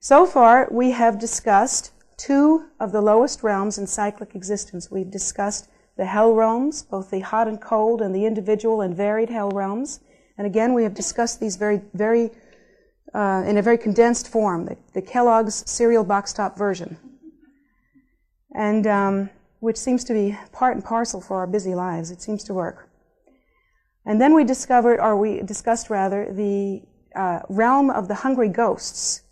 So far, we have discussed two of the lowest realms in cyclic existence. We've discussed the hell realms, both the hot and cold and the individual and varied hell realms. And again, we have discussed these in a very condensed form, the Kellogg's cereal box top version, and which seems to be part and parcel for our busy lives. It seems to work. And then we discussed the realm of the hungry ghosts.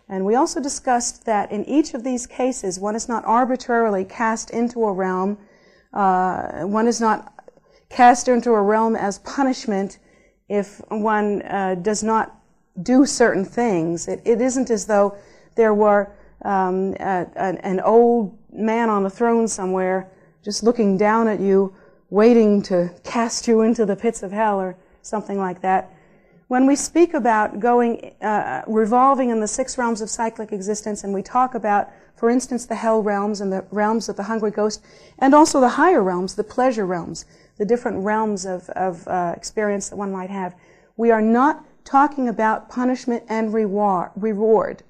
And we also discussed that in each of these cases, one is not arbitrarily cast into a realm. One is not cast into a realm as punishment if one does not do certain things. It isn't as though there were an old man on a throne somewhere just looking down at you, waiting to cast you into the pits of hell or something like that. When we speak about revolving in the 6 realms of cyclic existence, and we talk about, for instance, the hell realms and the realms of the hungry ghost, and also the higher realms, the pleasure realms, the different realms of experience that one might have, we are not talking about punishment and reward.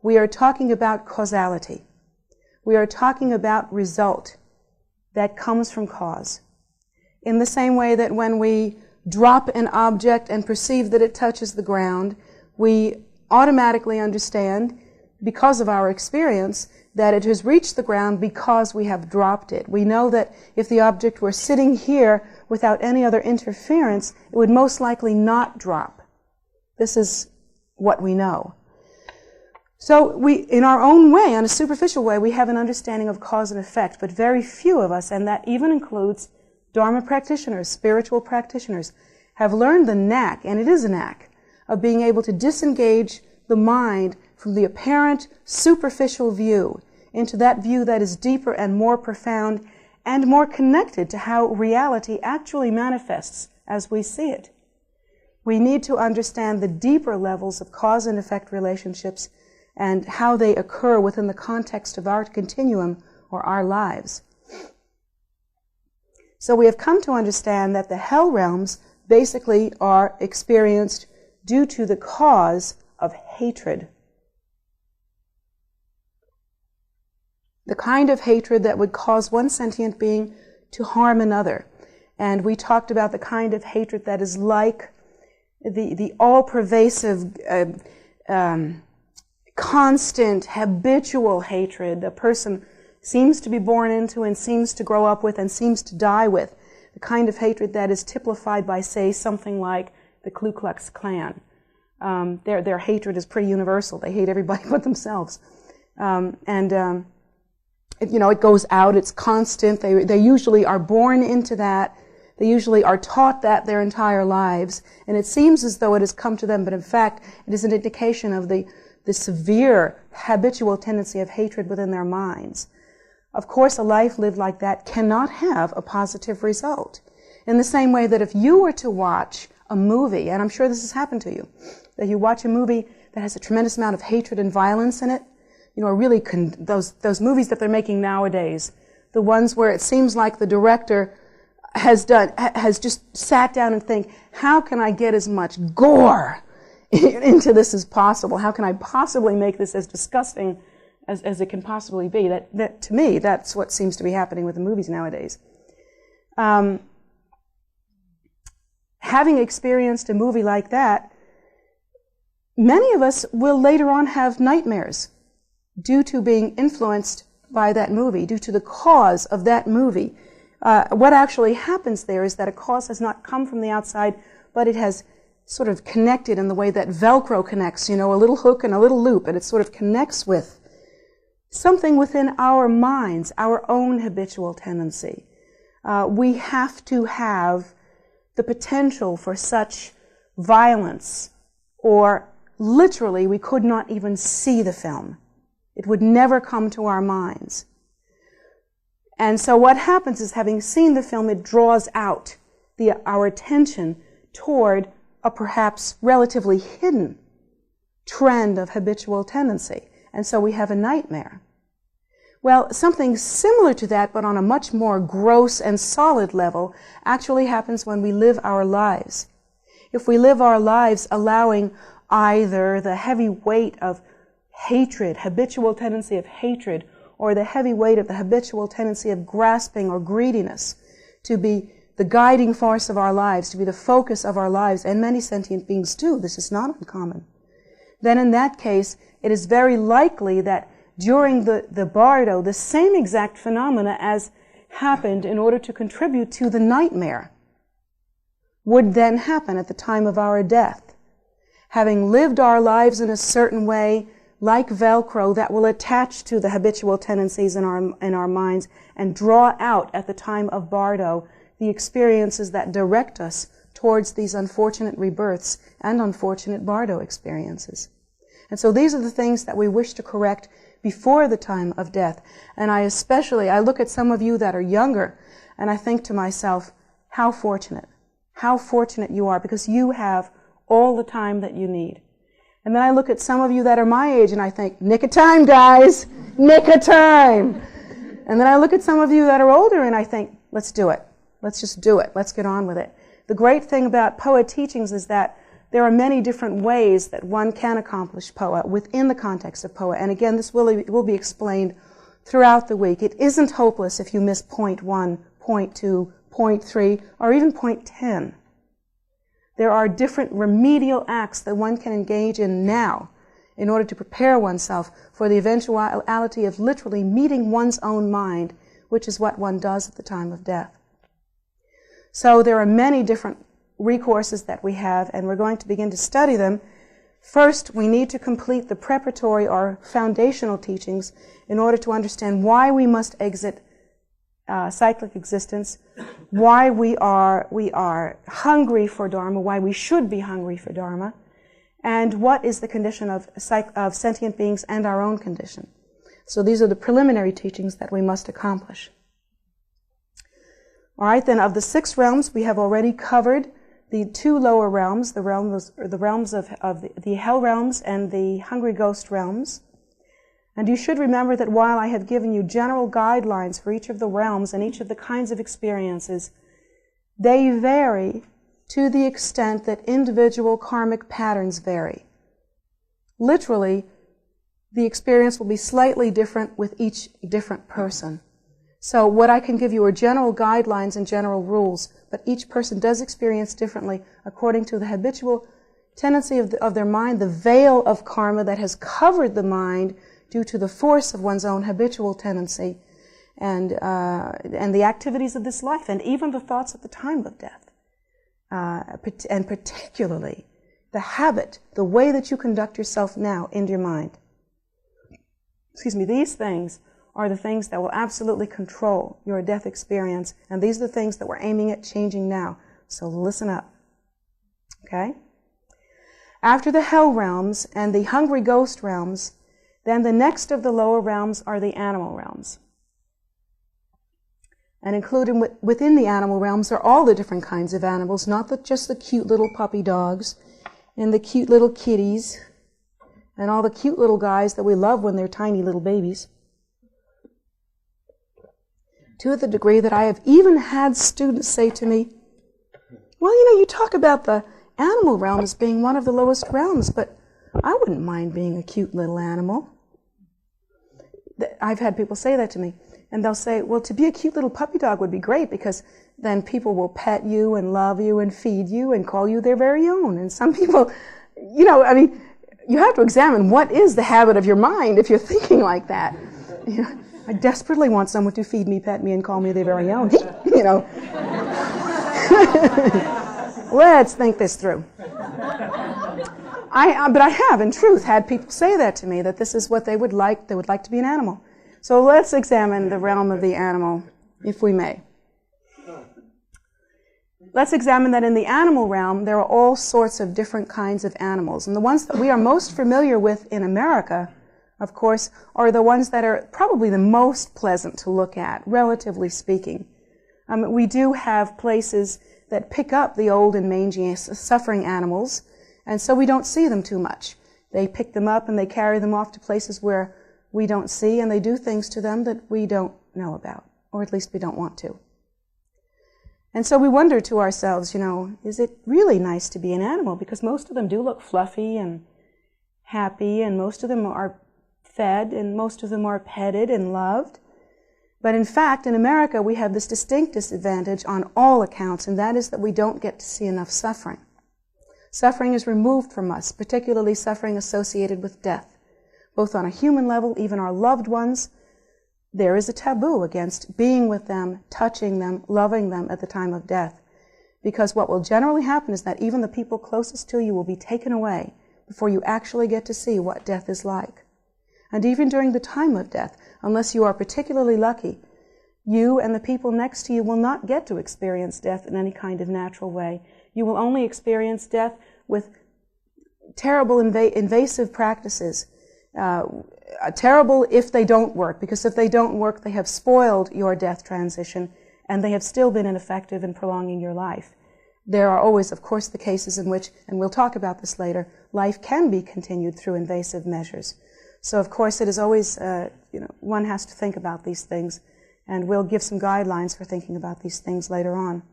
We are talking about causality. We are talking about result that comes from cause. In the same way that when we drop an object and perceive that it touches the ground, we automatically understand, because of our experience, that it has reached the ground because we have dropped it. We know that if the object were sitting here without any other interference, it would most likely not drop. This is what we know. So we, in our own way, on a superficial way, we have an understanding of cause and effect, but very few of us, and that even includes Dharma practitioners, spiritual practitioners, have learned the knack, and it is a knack, of being able to disengage the mind from the apparent superficial view into that view that is deeper and more profound and more connected to how reality actually manifests as we see it. We need to understand the deeper levels of cause and effect relationships and how they occur within the context of our continuum or our lives. So we have come to understand that the hell realms basically are experienced due to the cause of hatred. The kind of hatred that would cause one sentient being to harm another. And we talked about the kind of hatred that is like the all-pervasive, constant, habitual hatred a person seems to be born into and seems to grow up with and seems to die with. The kind of hatred that is typified by, say, something like the Ku Klux Klan. Their hatred is pretty universal. They hate everybody but themselves. It goes out, it's constant. They usually are born into that. They usually are taught that their entire lives. And it seems as though it has come to them, but in fact, it is an indication of the severe habitual tendency of hatred within their minds. Of course, a life lived like that cannot have a positive result. In the same way that if you were to watch a movie, and I'm sure this has happened to you, that you watch a movie that has a tremendous amount of hatred and violence in it, really those movies that they're making nowadays, the ones where it seems like the director has just sat down and think, how can I get as much gore into this as possible? How can I possibly make this as disgusting as it can possibly be? That to me, that's what seems to be happening with the movies nowadays. Having experienced a movie like that, many of us will later on have nightmares due to being influenced by that movie, due to the cause of that movie. What actually happens there is that a cause has not come from the outside, but it has sort of connected in the way that Velcro connects, a little hook and a little loop, and it sort of connects with something within our minds, our own habitual tendency. We have to have the potential for such violence, or literally we could not even see the film. It would never come to our minds. And so what happens is, having seen the film, it draws out our attention toward a perhaps relatively hidden trend of habitual tendency. And so we have a nightmare. Well, something similar to that, but on a much more gross and solid level, actually happens when we live our lives. If we live our lives allowing either the heavy weight of hatred, habitual tendency of hatred, or the heavy weight of the habitual tendency of grasping or greediness to be the guiding force of our lives, to be the focus of our lives, and many sentient beings do, this is not uncommon, then in that case, it is very likely that during the bardo, the same exact phenomena as happened in order to contribute to the nightmare would then happen at the time of our death. Having lived our lives in a certain way, like Velcro, that will attach to the habitual tendencies in our minds and draw out at the time of bardo the experiences that direct us towards these unfortunate rebirths and unfortunate bardo experiences. And so these are the things that we wish to correct before the time of death. And I look at some of you that are younger, and I think to myself, how fortunate you are, because you have all the time that you need. And then I look at some of you that are my age, and I think, nick of time, guys, nick of time. And then I look at some of you that are older, and I think, let's do it. Let's just do it. Let's get on with it. The great thing about Phowa teachings is that there are many different ways that one can accomplish Phowa within the context of Phowa. And again, this will be explained throughout the week. It isn't hopeless if you miss point 1, point 2, point 3, or even point 10. There are different remedial acts that one can engage in now in order to prepare oneself for the eventuality of literally meeting one's own mind, which is what one does at the time of death. So there are many different recourses that we have, and we're going to begin to study them. First, we need to complete the preparatory or foundational teachings in order to understand why we must exit cyclic existence, why we are hungry for Dharma, why we should be hungry for Dharma, and what is the condition of sentient beings and our own condition. So these are the preliminary teachings that we must accomplish. All right, then of the 6 realms, we have already covered the 2 lower realms, the realms of the hell realms and the hungry ghost realms. And you should remember that while I have given you general guidelines for each of the realms and each of the kinds of experiences, they vary to the extent that individual karmic patterns vary. Literally, the experience will be slightly different with each different person. So what I can give you are general guidelines and general rules, but each person does experience differently according to the habitual tendency of their mind, the veil of karma that has covered the mind due to the force of one's own habitual tendency and the activities of this life, and even the thoughts at the time of death. And particularly the habit, the way that you conduct yourself now in your mind. These things are the things that will absolutely control your death experience, and these are the things that we're aiming at changing now. So listen up. Okay? After the hell realms and the hungry ghost realms, then the next of the lower realms are the animal realms. And included within the animal realms are all the different kinds of animals, not just the cute little puppy dogs and the cute little kitties and all the cute little guys that we love when they're tiny little babies. To the degree that I have even had students say to me, well, you talk about the animal realm as being one of the lowest realms, but I wouldn't mind being a cute little animal. I've had people say that to me. And they'll say, well, to be a cute little puppy dog would be great because then people will pet you and love you and feed you and call you their very own. And some people, you have to examine what is the habit of your mind if you're thinking like that. I desperately want someone to feed me, pet me, and call me their very own. Let's think this through. But I have, in truth, had people say that to me, that this is what they would like. They would like to be an animal. So let's examine the realm of the animal, if we may. Let's examine that in the animal realm, there are all sorts of different kinds of animals. And the ones that we are most familiar with in America, of course, are the ones that are probably the most pleasant to look at, relatively speaking. We do have places that pick up the old and mangy, suffering animals, and so we don't see them too much. They pick them up and they carry them off to places where we don't see, and they do things to them that we don't know about, or at least we don't want to. And so we wonder to ourselves, is it really nice to be an animal? Because most of them do look fluffy and happy, and most of them are fed, and most of them are petted and loved. But in fact, in America, we have this distinct disadvantage on all accounts, and that is that we don't get to see enough suffering. Suffering is removed from us, particularly suffering associated with death. Both on a human level, even our loved ones, there is a taboo against being with them, touching them, loving them at the time of death. Because what will generally happen is that even the people closest to you will be taken away before you actually get to see what death is like. And even during the time of death, unless you are particularly lucky, you and the people next to you will not get to experience death in any kind of natural way. You will only experience death with terrible invasive practices. Terrible if they don't work, because if they don't work, they have spoiled your death transition, and they have still been ineffective in prolonging your life. There are always, of course, the cases in which, and we'll talk about this later, life can be continued through invasive measures. So, of course, it is always, one has to think about these things, and we'll give some guidelines for thinking about these things later on.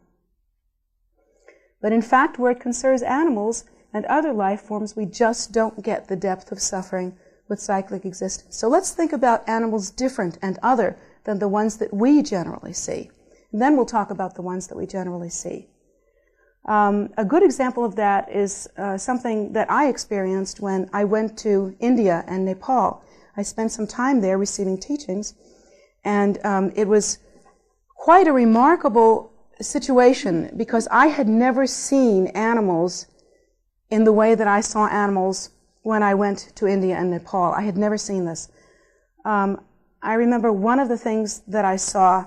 But in fact, where it concerns animals and other life forms, we just don't get the depth of suffering with cyclic existence. So let's think about animals different and other than the ones that we generally see. And then we'll talk about the ones that we generally see. A good example of that is something that I experienced when I went to India and Nepal. I spent some time there receiving teachings, and it was quite a remarkable situation because I had never seen animals in the way that I saw animals when I went to India and Nepal. I had never seen this. I remember one of the things that I saw,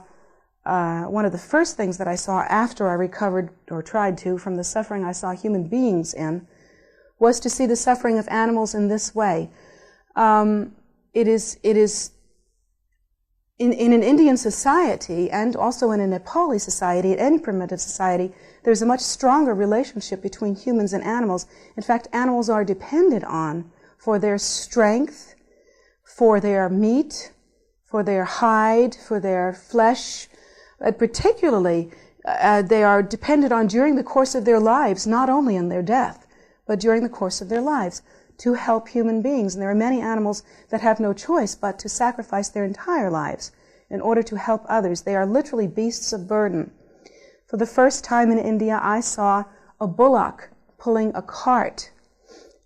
one of the first things that I saw after I recovered, or tried to, from the suffering I saw human beings in, was to see the suffering of animals in this way. It is in an Indian society, and also in a Nepali society, in any primitive society, there's a much stronger relationship between humans and animals. In fact, animals are depended on for their strength, for their meat, for their hide, for their flesh. Particularly, they are depended on during the course of their lives, not only in their death, but during the course of their lives, to help human beings. And there are many animals that have no choice but to sacrifice their entire lives in order to help others. They are literally beasts of burden. For the first time in India, I saw a bullock pulling a cart.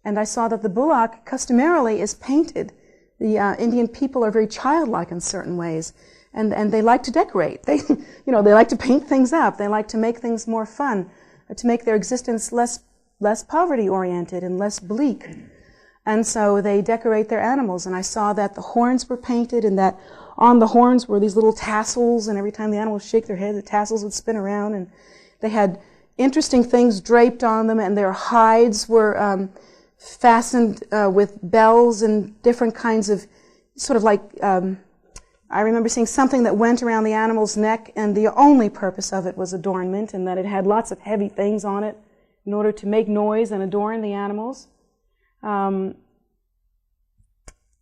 And I saw that the bullock customarily is painted. The Indian people are very childlike in certain ways. And they like to decorate. They like to paint things up. They like to make things more fun, to make their existence less poverty-oriented and less bleak. And so they decorate their animals. And I saw that the horns were painted, and that on the horns were these little tassels, and every time the animals shake their head, the tassels would spin around. And they had interesting things draped on them, and their hides were fastened with bells and different kinds of, sort of like, I remember seeing something that went around the animal's neck, and the only purpose of it was adornment, and that it had lots of heavy things on it in order to make noise and adorn the animals. The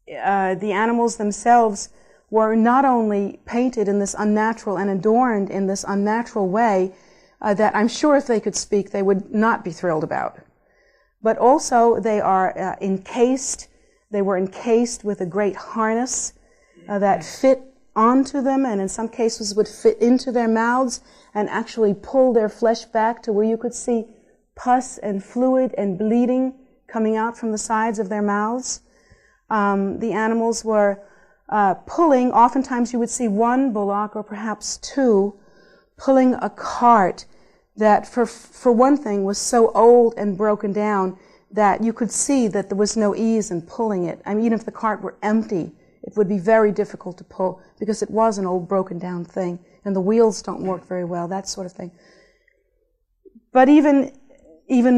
animals themselves were not only painted in this unnatural and adorned in this unnatural way that I'm sure if they could speak they would not be thrilled about, but also they are encased. They were encased with a great harness that fit onto them, and in some cases would fit into their mouths and actually pull their flesh back to where you could see pus and fluid and bleeding coming out from the sides of their mouths. The animals were pulling, oftentimes you would see one bullock or perhaps two, pulling a cart that for one thing was so old and broken down that you could see that there was no ease in pulling it. I mean, even if the cart were empty, it would be very difficult to pull because it was an old broken down thing and the wheels don't work very well, that sort of thing. But even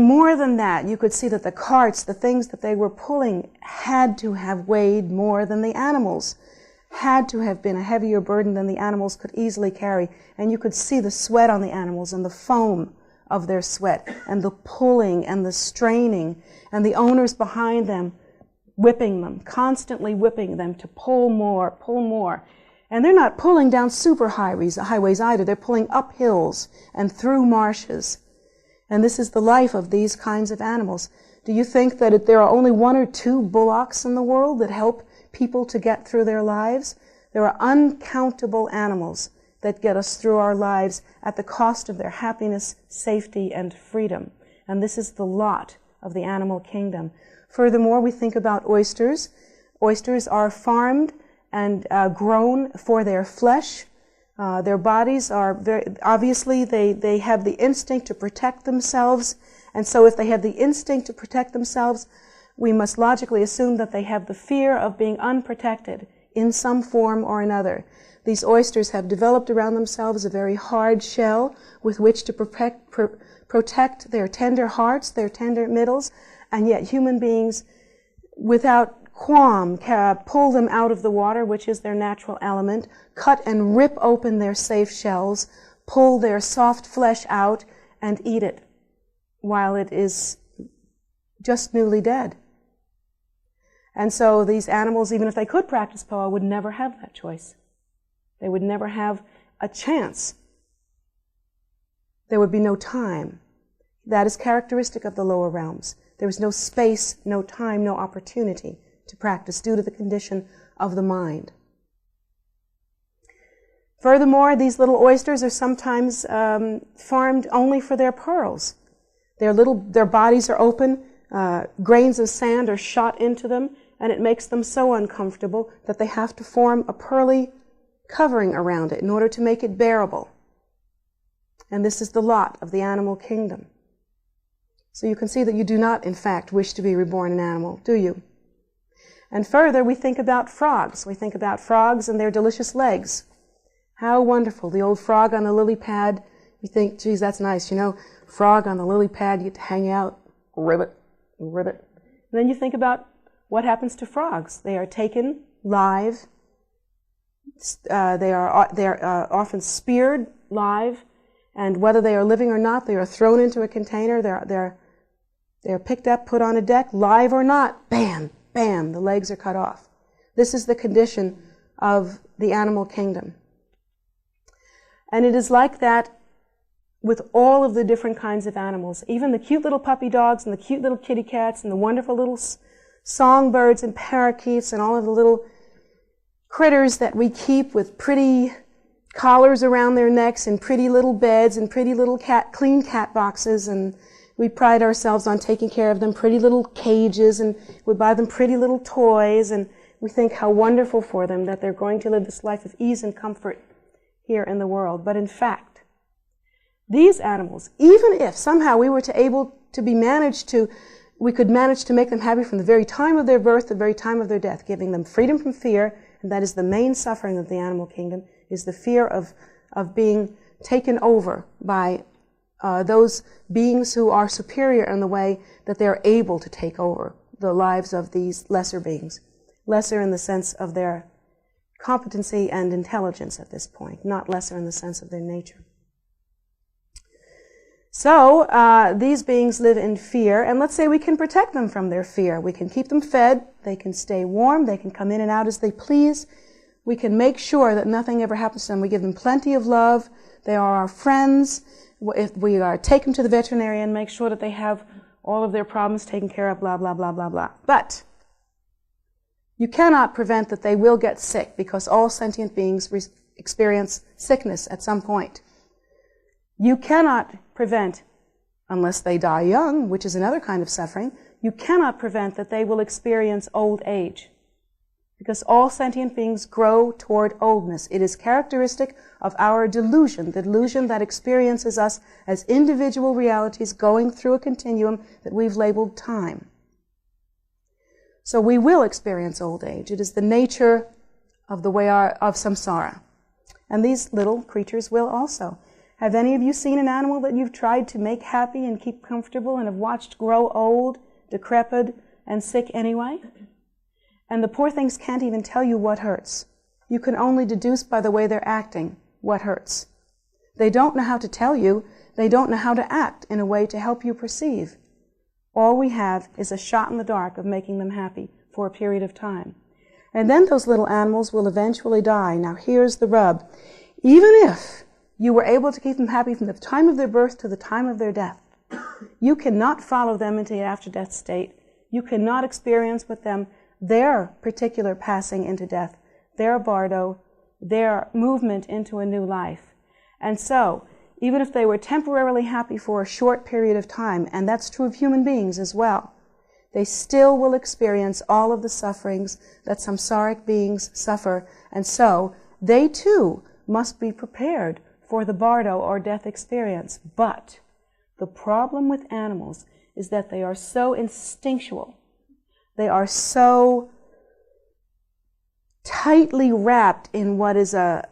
more than that, you could see that the carts, the things that they were pulling, had to have weighed more than the animals, had to have been a heavier burden than the animals could easily carry. And you could see the sweat on the animals and the foam of their sweat and the pulling and the straining and the owners behind them whipping them, constantly whipping them to pull more, pull more. And they're not pulling down super highways either. They're pulling up hills and through marshes. And this is the life of these kinds of animals. Do you think that there are only one or two bullocks in the world that help people to get through their lives. There are uncountable animals that get us through our lives at the cost of their happiness, safety, and freedom. And this is the lot of the animal kingdom. Furthermore, we think about oysters. Oysters are farmed and grown for their flesh. Their bodies are obviously they have the instinct to protect themselves. And so if they have the instinct to protect themselves, we must logically assume that they have the fear of being unprotected in some form or another. These oysters have developed around themselves a very hard shell with which to protect their tender hearts, their tender middles, and yet human beings, without qualm, pull them out of the water, which is their natural element, cut and rip open their safe shells, pull their soft flesh out, and eat it while it is just newly dead. And so these animals, even if they could practice Phowa, would never have that choice. They would never have a chance. There would be no time. That is characteristic of the lower realms. There is no space, no time, no opportunity to practice due to the condition of the mind. Furthermore, these little oysters are sometimes farmed only for their pearls. Their bodies are open, grains of sand are shot into them, and it makes them so uncomfortable that they have to form a pearly covering around it in order to make it bearable. And this is the lot of the animal kingdom. So you can see that you do not, in fact, wish to be reborn an animal, do you? And further, we think about frogs. We think about frogs and their delicious legs. How wonderful. The old frog on the lily pad. You think, geez, that's nice. You know, frog on the lily pad, you get to hang out, ribbit, ribbit. And then you think about what happens to frogs. They are taken live. They are often speared live. And whether they are living or not, they are thrown into a container. They're picked up, put on a deck, live or not. Bam, bam, the legs are cut off. This is the condition of the animal kingdom. And it is like that with all of the different kinds of animals. Even the cute little puppy dogs and the cute little kitty cats and the wonderful little songbirds and parakeets and all of the little critters that we keep with pretty collars around their necks and pretty little beds and pretty little clean cat boxes, and we pride ourselves on taking care of them, pretty little cages, and we buy them pretty little toys, and we think how wonderful for them that they're going to live this life of ease and comfort here in the world. But in fact, these animals, even if somehow we could manage to make them happy from the very time of their birth, the very time of their death, giving them freedom from fear, and that is the main suffering of the animal kingdom, is the fear of being taken over by those beings who are superior in the way that they're able to take over the lives of these lesser beings. Lesser in the sense of their competency and intelligence at this point, not lesser in the sense of their nature. So, these beings live in fear, and let's say we can protect them from their fear. We can keep them fed, they can stay warm, they can come in and out as they please. We can make sure that nothing ever happens to them. We give them plenty of love. They are our friends. If we take them to the veterinarian, make sure that they have all of their problems taken care of, blah, blah, blah, blah, blah. But you cannot prevent that they will get sick, because all sentient beings experience sickness at some point. You cannot prevent, unless they die young, which is another kind of suffering, you cannot prevent that they will experience old age. Because all sentient beings grow toward oldness. It is characteristic of our delusion, the delusion that experiences us as individual realities going through a continuum that we've labeled time. So we will experience old age. It is the nature of the way of samsara. And these little creatures will also. Have any of you seen an animal that you've tried to make happy and keep comfortable and have watched grow old, decrepit, and sick anyway? And the poor things can't even tell you what hurts. You can only deduce by the way they're acting what hurts. They don't know how to tell you. They don't know how to act in a way to help you perceive. All we have is a shot in the dark of making them happy for a period of time. And then those little animals will eventually die. Now here's the rub. Even if you were able to keep them happy from the time of their birth to the time of their death, you cannot follow them into the after-death state. You cannot experience with them their particular passing into death, their bardo, their movement into a new life. And so, even if they were temporarily happy for a short period of time, and that's true of human beings as well, they still will experience all of the sufferings that samsaric beings suffer, and so they too must be prepared for the bardo or death experience. But the problem with animals is that they are so instinctual. They are so tightly wrapped in what is a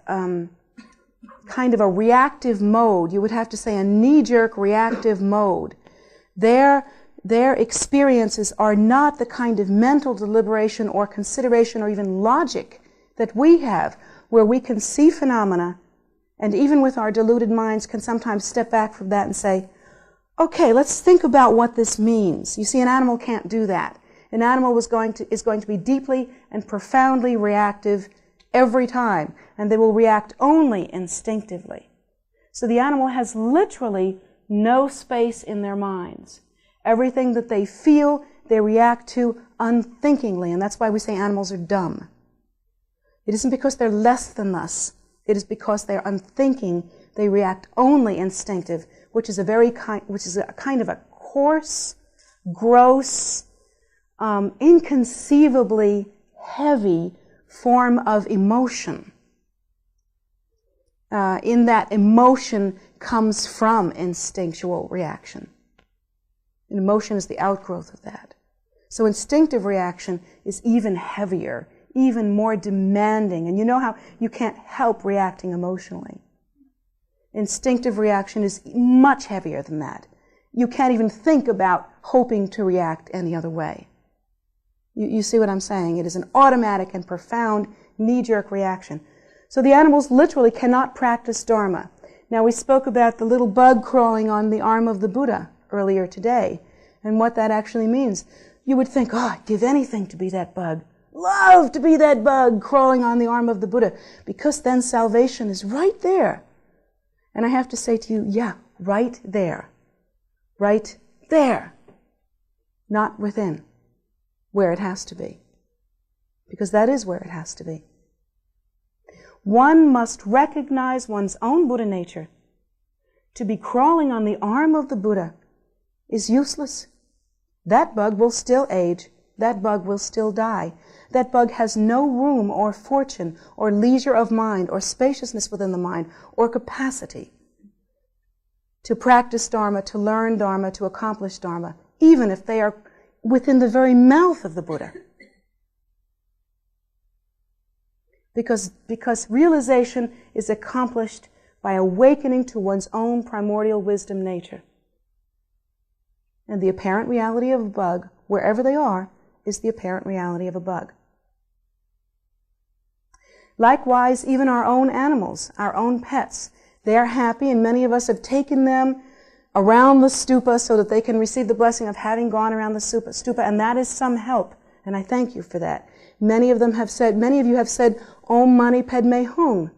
kind of a reactive mode. You would have to say a knee-jerk reactive mode. Their experiences are not the kind of mental deliberation or consideration or even logic that we have, where we can see phenomena and even with our deluded minds can sometimes step back from that and say, okay, let's think about what this means. You see, an animal can't do that. An animal is going to be deeply and profoundly reactive every time, and they will react only instinctively. So the animal has literally no space in their minds. Everything that they feel, they react to unthinkingly, and that's why we say animals are dumb. It isn't because they're less than us. It is because they're unthinking. They react only instinctive, which is a kind of a coarse, gross, inconceivably heavy form of emotion. In that emotion comes from instinctual reaction. And emotion is the outgrowth of that. So instinctive reaction is even heavier, even more demanding. And you know how you can't help reacting emotionally. Instinctive reaction is much heavier than that. You can't even think about hoping to react any other way. You see what I'm saying? It is an automatic and profound knee-jerk reaction. So the animals literally cannot practice Dharma. Now we spoke about the little bug crawling on the arm of the Buddha earlier today, and what that actually means. You would think, oh, I'd give anything to be that bug. Love to be that bug crawling on the arm of the Buddha, because then salvation is right there. And I have to say to you, yeah, right there. Right there. Not within, where it has to be. Because that is where it has to be. One must recognize one's own Buddha nature. To be crawling on the arm of the Buddha is useless. That bug will still age. That bug will still die. That bug has no room or fortune or leisure of mind or spaciousness within the mind or capacity to practice Dharma, to learn Dharma, to accomplish Dharma, even if they are within the very mouth of the Buddha. Because realization is accomplished by awakening to one's own primordial wisdom nature. And the apparent reality of a bug, wherever they are, is the apparent reality of a bug. Likewise, even our own animals, our own pets, they are happy, and many of us have taken them around the stupa so that they can receive the blessing of having gone around the stupa, and that is some help, and I thank you for that. Many of you have said, Om Mani Padme Hum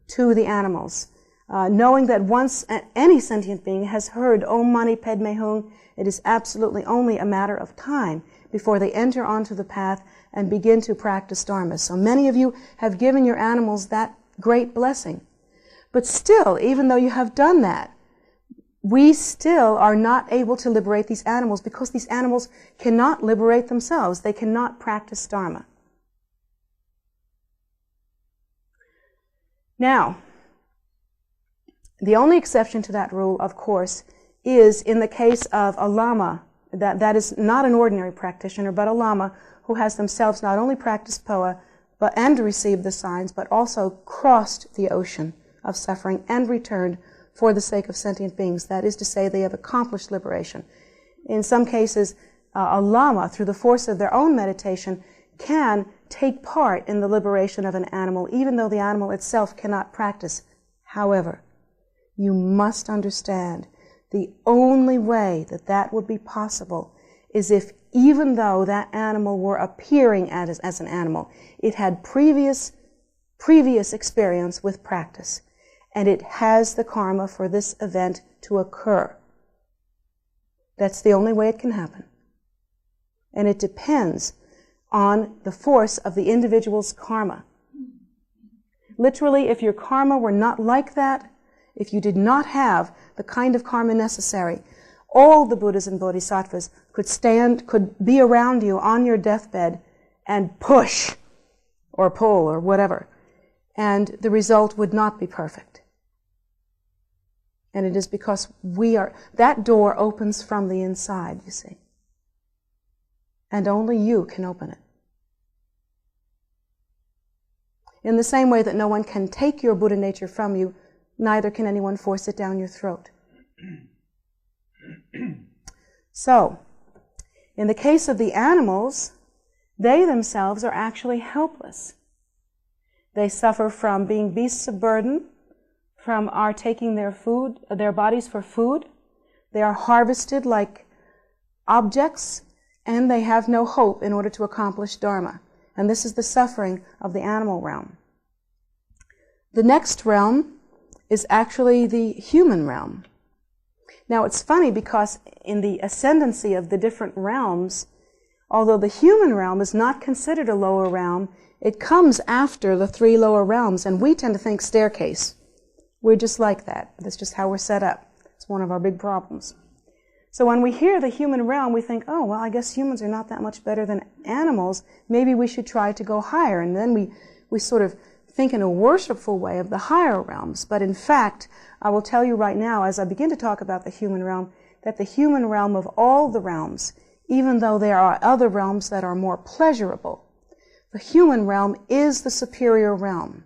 to the animals, knowing that once any sentient being has heard Om Mani Padme Hum, it is absolutely only a matter of time before they enter onto the path and begin to practice Dharma. So many of you have given your animals that great blessing. But still, even though you have done that, we still are not able to liberate these animals because these animals cannot liberate themselves. They cannot practice Dharma. Now, the only exception to that rule, of course, is in the case of a lama, that is not an ordinary practitioner, but a lama who has themselves not only practiced Phowa and received the signs, but also crossed the ocean of suffering and returned for the sake of sentient beings. That is to say, they have accomplished liberation. In some cases, a lama, through the force of their own meditation, can take part in the liberation of an animal, even though the animal itself cannot practice. However, you must understand the only way that that would be possible is if, even though that animal were appearing as an animal, it had previous experience with practice, and it has the karma for this event to occur. That's the only way it can happen. And it depends on the force of the individual's karma. Literally, if your karma were not like that, if you did not have the kind of karma necessary, all the Buddhas and Bodhisattvas could be around you on your deathbed and push or pull or whatever, and the result would not be perfect. And it is because that door opens from the inside, you see. And only you can open it. In the same way that no one can take your Buddha nature from you, neither can anyone force it down your throat. So, in the case of the animals, they themselves are actually helpless. They suffer from being beasts of burden, from our taking their bodies for food. They are harvested like objects, and they have no hope in order to accomplish Dharma. And this is the suffering of the animal realm. The next realm is actually the human realm. Now it's funny because in the ascendancy of the different realms, although the human realm is not considered a lower realm, it comes after the three lower realms, and we tend to think staircase. We're just like that. That's just how we're set up. It's one of our big problems. So when we hear the human realm, we think, oh, well, I guess humans are not that much better than animals. Maybe we should try to go higher. And then we sort of think in a worshipful way of the higher realms. But in fact, I will tell you right now, as I begin to talk about the human realm, that the human realm of all the realms, even though there are other realms that are more pleasurable, the human realm is the superior realm.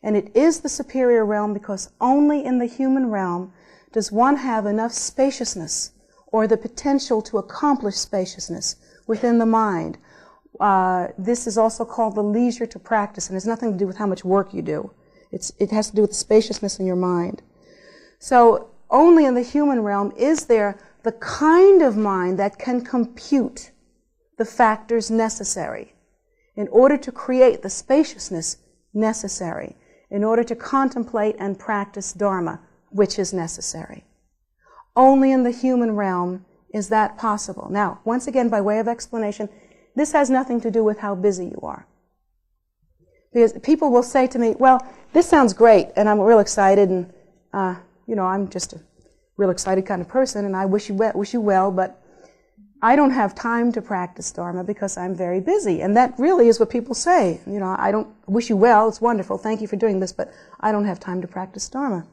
And it is the superior realm because only in the human realm does one have enough spaciousness or the potential to accomplish spaciousness within the mind. This is also called the leisure to practice, and it has nothing to do with how much work you do. It has to do with the spaciousness in your mind. So only in the human realm is there the kind of mind that can compute the factors necessary in order to create the spaciousness necessary, in order to contemplate and practice Dharma, which is necessary. Only in the human realm is that possible. Now, once again, by way of explanation, this has nothing to do with how busy you are. Because people will say to me, well, this sounds great, and I'm real excited, and, I'm just a real excited kind of person, and I wish you well, but I don't have time to practice Dharma because I'm very busy. And that really is what people say. I don't wish you well, it's wonderful, thank you for doing this, but I don't have time to practice Dharma.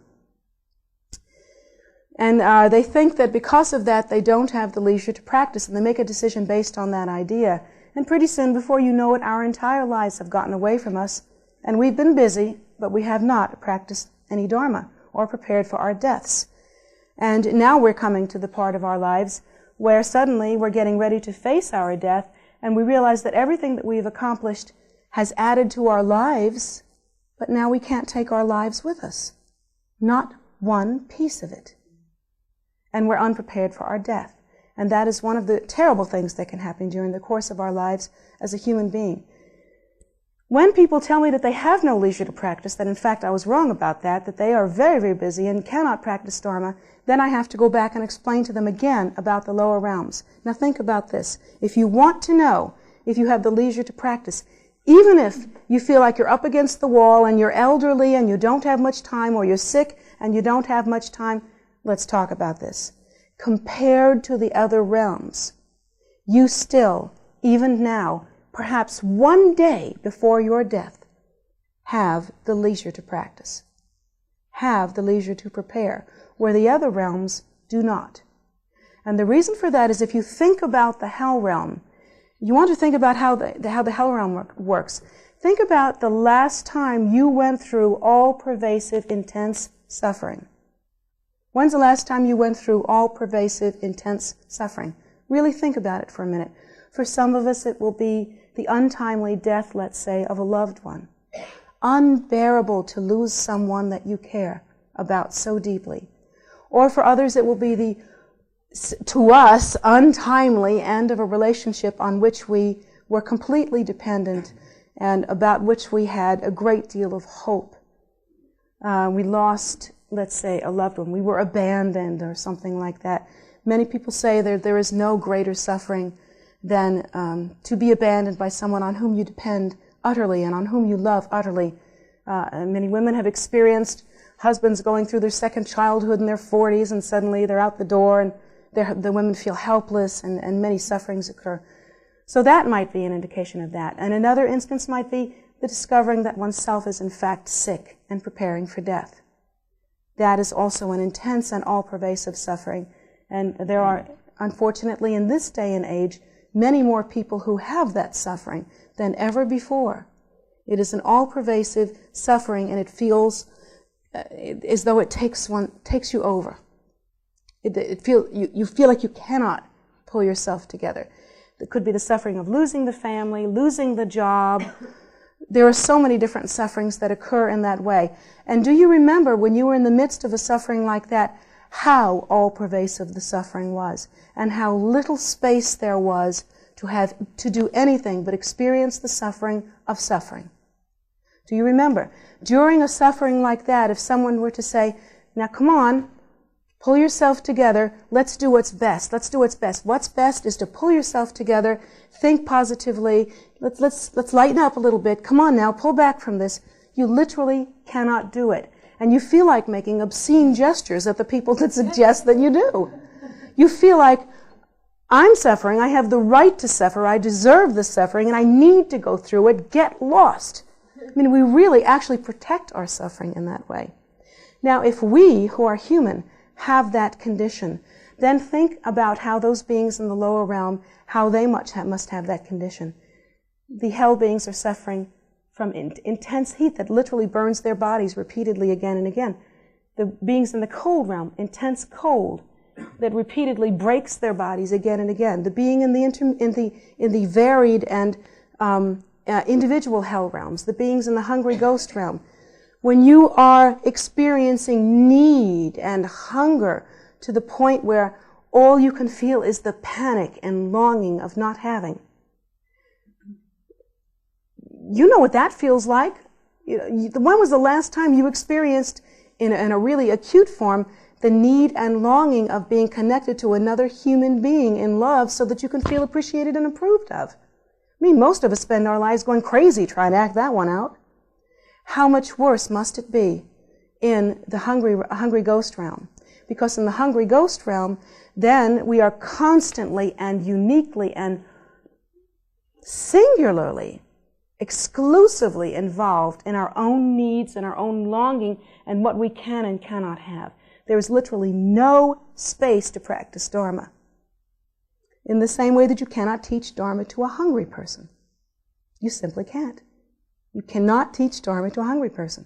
And they think that because of that, they don't have the leisure to practice, and they make a decision based on that idea. And pretty soon, before you know it, our entire lives have gotten away from us, and we've been busy, but we have not practiced any Dharma or prepared for our deaths. And now we're coming to the part of our lives where suddenly we're getting ready to face our death, and we realize that everything that we've accomplished has added to our lives, but now we can't take our lives with us. Not one piece of it. And we're unprepared for our death. And that is one of the terrible things that can happen during the course of our lives as a human being. When people tell me that they have no leisure to practice, that in fact I was wrong about that they are very, very busy and cannot practice Dharma, then I have to go back and explain to them again about the lower realms. Now think about this. If you want to know if you have the leisure to practice, even if you feel like you're up against the wall and you're elderly and you don't have much time, or you're sick and you don't have much time, let's talk about this. Compared to the other realms, you still, even now, perhaps one day before your death, have the leisure to practice, have the leisure to prepare, where the other realms do not. And the reason for that is if you think about the hell realm, you want to think about how the hell realm works. Think about the last time you went through all-pervasive, intense suffering. When's the last time you went through all-pervasive, intense suffering? Really think about it for a minute. For some of us, it will be the untimely death, let's say, of a loved one. Unbearable to lose someone that you care about so deeply. Or for others, it will be the, to us, untimely end of a relationship on which we were completely dependent and about which we had a great deal of hope. We lost, let's say, a loved one. We were abandoned or something like that. Many people say there is no greater suffering than to be abandoned by someone on whom you depend utterly and on whom you love utterly. Many women have experienced husbands going through their second childhood in their 40s, and suddenly they're out the door, and the women feel helpless, and many sufferings occur. So that might be an indication of that. And another instance might be the discovering that oneself is in fact sick and preparing for death. That is also an intense and all-pervasive suffering. And there are, unfortunately, in this day and age, many more people who have that suffering than ever before. It is an all-pervasive suffering, and it feels as though it takes you over. You feel like you cannot pull yourself together. It could be the suffering of losing the family, losing the job. There are so many different sufferings that occur in that way. And do you remember when you were in the midst of a suffering like that, how all-pervasive the suffering was, and how little space there was to do anything but experience the suffering of suffering? Do you remember? During a suffering like that, if someone were to say, now come on, pull yourself together, let's do what's best, let's do what's best. What's best is to pull yourself together, think positively, let's lighten up a little bit, come on now, pull back from this. You literally cannot do it. And you feel like making obscene gestures at the people that suggest that you do. You feel like, I'm suffering, I have the right to suffer, I deserve the suffering, and I need to go through it, get lost. I mean, we really actually protect our suffering in that way. Now, if we, who are human, have that condition, then think about how those beings in the lower realm, how they must have that condition. The hell beings are suffering from intense heat that literally burns their bodies repeatedly again and again. The beings in the cold realm, intense cold that repeatedly breaks their bodies again and again. The being in the varied and individual hell realms, the beings in the hungry ghost realm. When you are experiencing need and hunger to the point where all you can feel is the panic and longing of not having, you know what that feels like. When was the last time you experienced, in a really acute form, the need and longing of being connected to another human being in love so that you can feel appreciated and approved of? I mean, most of us spend our lives going crazy trying to act that one out. How much worse must it be in the hungry ghost realm? Because in the hungry ghost realm, then we are constantly and uniquely and singularly, exclusively involved in our own needs and our own longing and what we can and cannot have. There is literally no space to practice Dharma. In the same way that you cannot teach Dharma to a hungry person. You simply can't. You cannot teach Dharma to a hungry person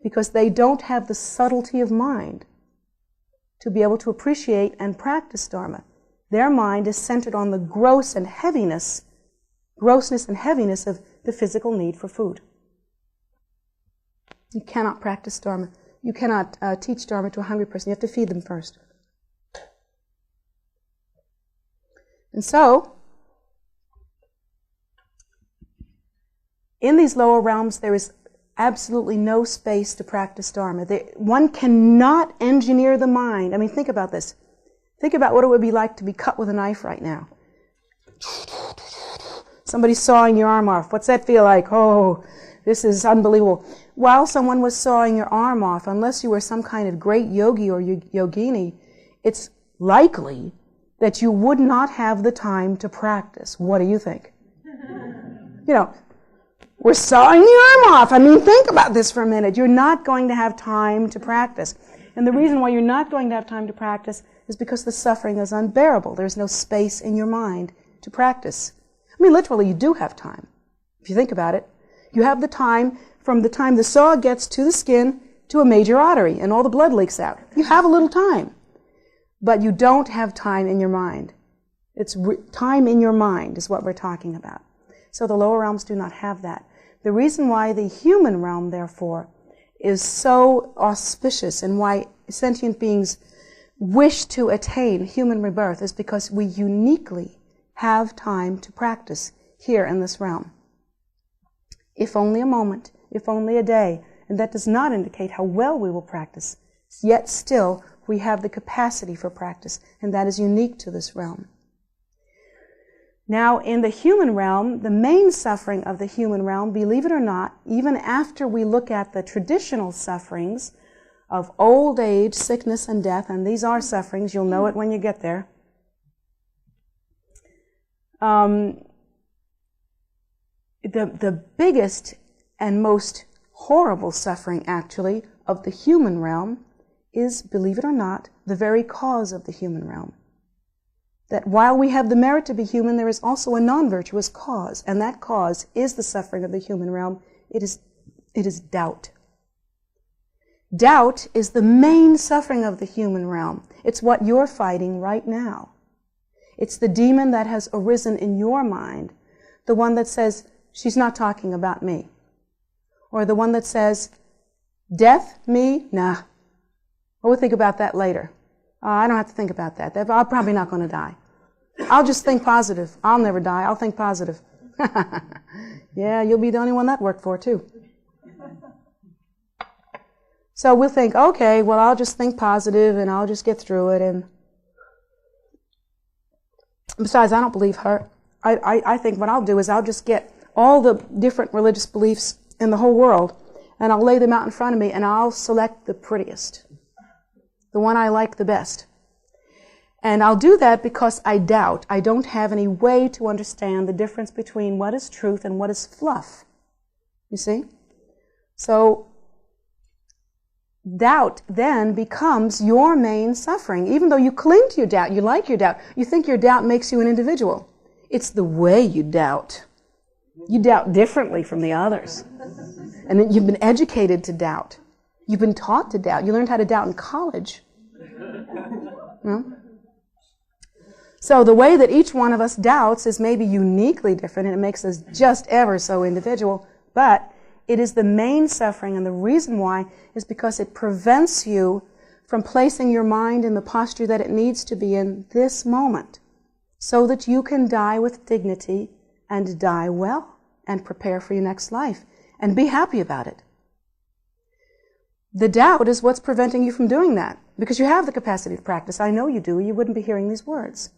because they don't have the subtlety of mind to be able to appreciate and practice Dharma. Their mind is centered on the grossness and heaviness of the physical need for food. You cannot practice Dharma. You cannot teach Dharma to a hungry person. You have to feed them first. And so, in these lower realms, there is absolutely no space to practice Dharma. One cannot engineer the mind. I mean, think about this. Think about what it would be like to be cut with a knife right now. Somebody's sawing your arm off. What's that feel like? Oh, this is unbelievable. While someone was sawing your arm off, unless you were some kind of great yogi or yogini, it's likely that you would not have the time to practice. What do you think? We're sawing the arm off. I mean, think about this for a minute. You're not going to have time to practice. And the reason why you're not going to have time to practice is because the suffering is unbearable. There's no space in your mind to practice. I mean, literally, you do have time. If you think about it, you have the time from the time the saw gets to the skin to a major artery and all the blood leaks out. You have a little time. But you don't have time in your mind. It's time in your mind is what we're talking about. So the lower realms do not have that. The reason why the human realm, therefore, is so auspicious and why sentient beings wish to attain human rebirth is because we uniquely have time to practice here in this realm. If only a moment, if only a day, and that does not indicate how well we will practice, yet still we have the capacity for practice, and that is unique to this realm. Now, in the human realm, the main suffering of the human realm, believe it or not, even after we look at the traditional sufferings of old age, sickness, and death, and these are sufferings, you'll know it when you get there. The biggest and most horrible suffering, actually, of the human realm is, believe it or not, the very cause of the human realm. That while we have the merit to be human, there is also a non-virtuous cause, and that cause is the suffering of the human realm. It is doubt. Doubt is the main suffering of the human realm. It's what you're fighting right now. It's the demon that has arisen in your mind, the one that says, she's not talking about me. Or the one that says, death, me, nah. We'll think about that later. I don't have to think about that. I'm probably not going to die. I'll just think positive. I'll never die. I'll think positive. Yeah, you'll be the only one that worked for, too. So we'll think, okay, well, I'll just think positive and I'll just get through it. And besides, I don't believe her. I think what I'll do is I'll just get all the different religious beliefs in the whole world and I'll lay them out in front of me and I'll select the prettiest, the one I like the best. And I'll do that because I doubt. I don't have any way to understand the difference between what is truth and what is fluff. You see? So doubt then becomes your main suffering. Even though you cling to your doubt, you like your doubt, you think your doubt makes you an individual. It's the way you doubt. You doubt differently from the others. And then you've been educated to doubt. You've been taught to doubt. You learned how to doubt in college. So the way that each one of us doubts is maybe uniquely different, and it makes us just ever so individual, but it is the main suffering, and the reason why is because it prevents you from placing your mind in the posture that it needs to be in this moment, so that you can die with dignity and die well and prepare for your next life and be happy about it. The doubt is what's preventing you from doing that, because you have the capacity to practice. I know you do. You wouldn't be hearing these words.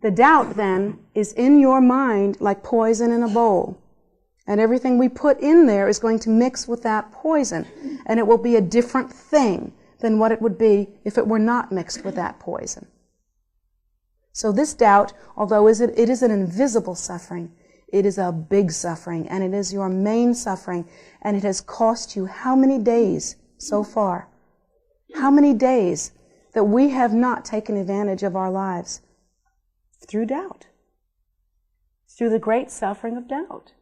The doubt, then, is in your mind like poison in a bowl. And everything we put in there is going to mix with that poison. And it will be a different thing than what it would be if it were not mixed with that poison. So this doubt, although it is an invisible suffering, it is a big suffering, and it is your main suffering. And it has cost you how many days so far? How many days that we have not taken advantage of our lives? Through doubt. Through the great suffering of doubt.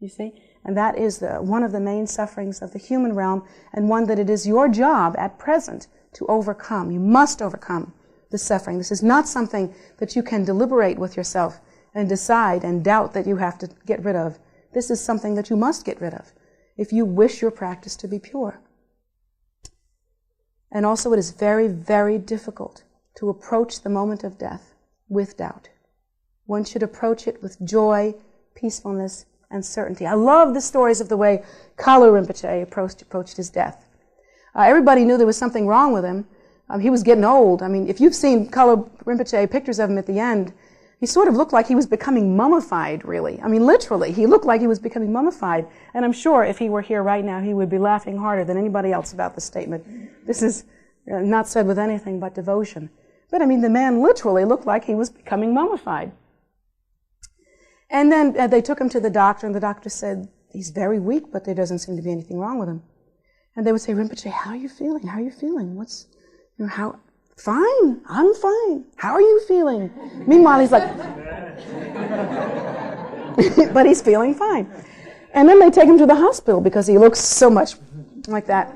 You see? And that is one of the main sufferings of the human realm, and one that it is your job at present to overcome. You must overcome the suffering. This is not something that you can deliberate with yourself and decide and doubt that you have to get rid of. This is something that you must get rid of if you wish your practice to be pure. And also it is very, very difficult to approach the moment of death with doubt. One should approach it with joy, peacefulness, and certainty. I love the stories of the way Kalu Rinpoche approached his death. Everybody knew there was something wrong with him. He was getting old. I mean, if you've seen Kalu Rinpoche, pictures of him at the end, he sort of looked like he was becoming mummified, really. I mean, literally, he looked like he was becoming mummified. And I'm sure if he were here right now, he would be laughing harder than anybody else about the statement. This is not said with anything but devotion. But I mean, the man literally looked like he was becoming mummified. And then they took him to the doctor, and the doctor said, he's very weak, but there doesn't seem to be anything wrong with him. And they would say, Rinpoche, how are you feeling? How are you feeling? Fine, I'm fine. How are you feeling? Meanwhile, he's like, but he's feeling fine. And then they take him to the hospital because he looks so much like that.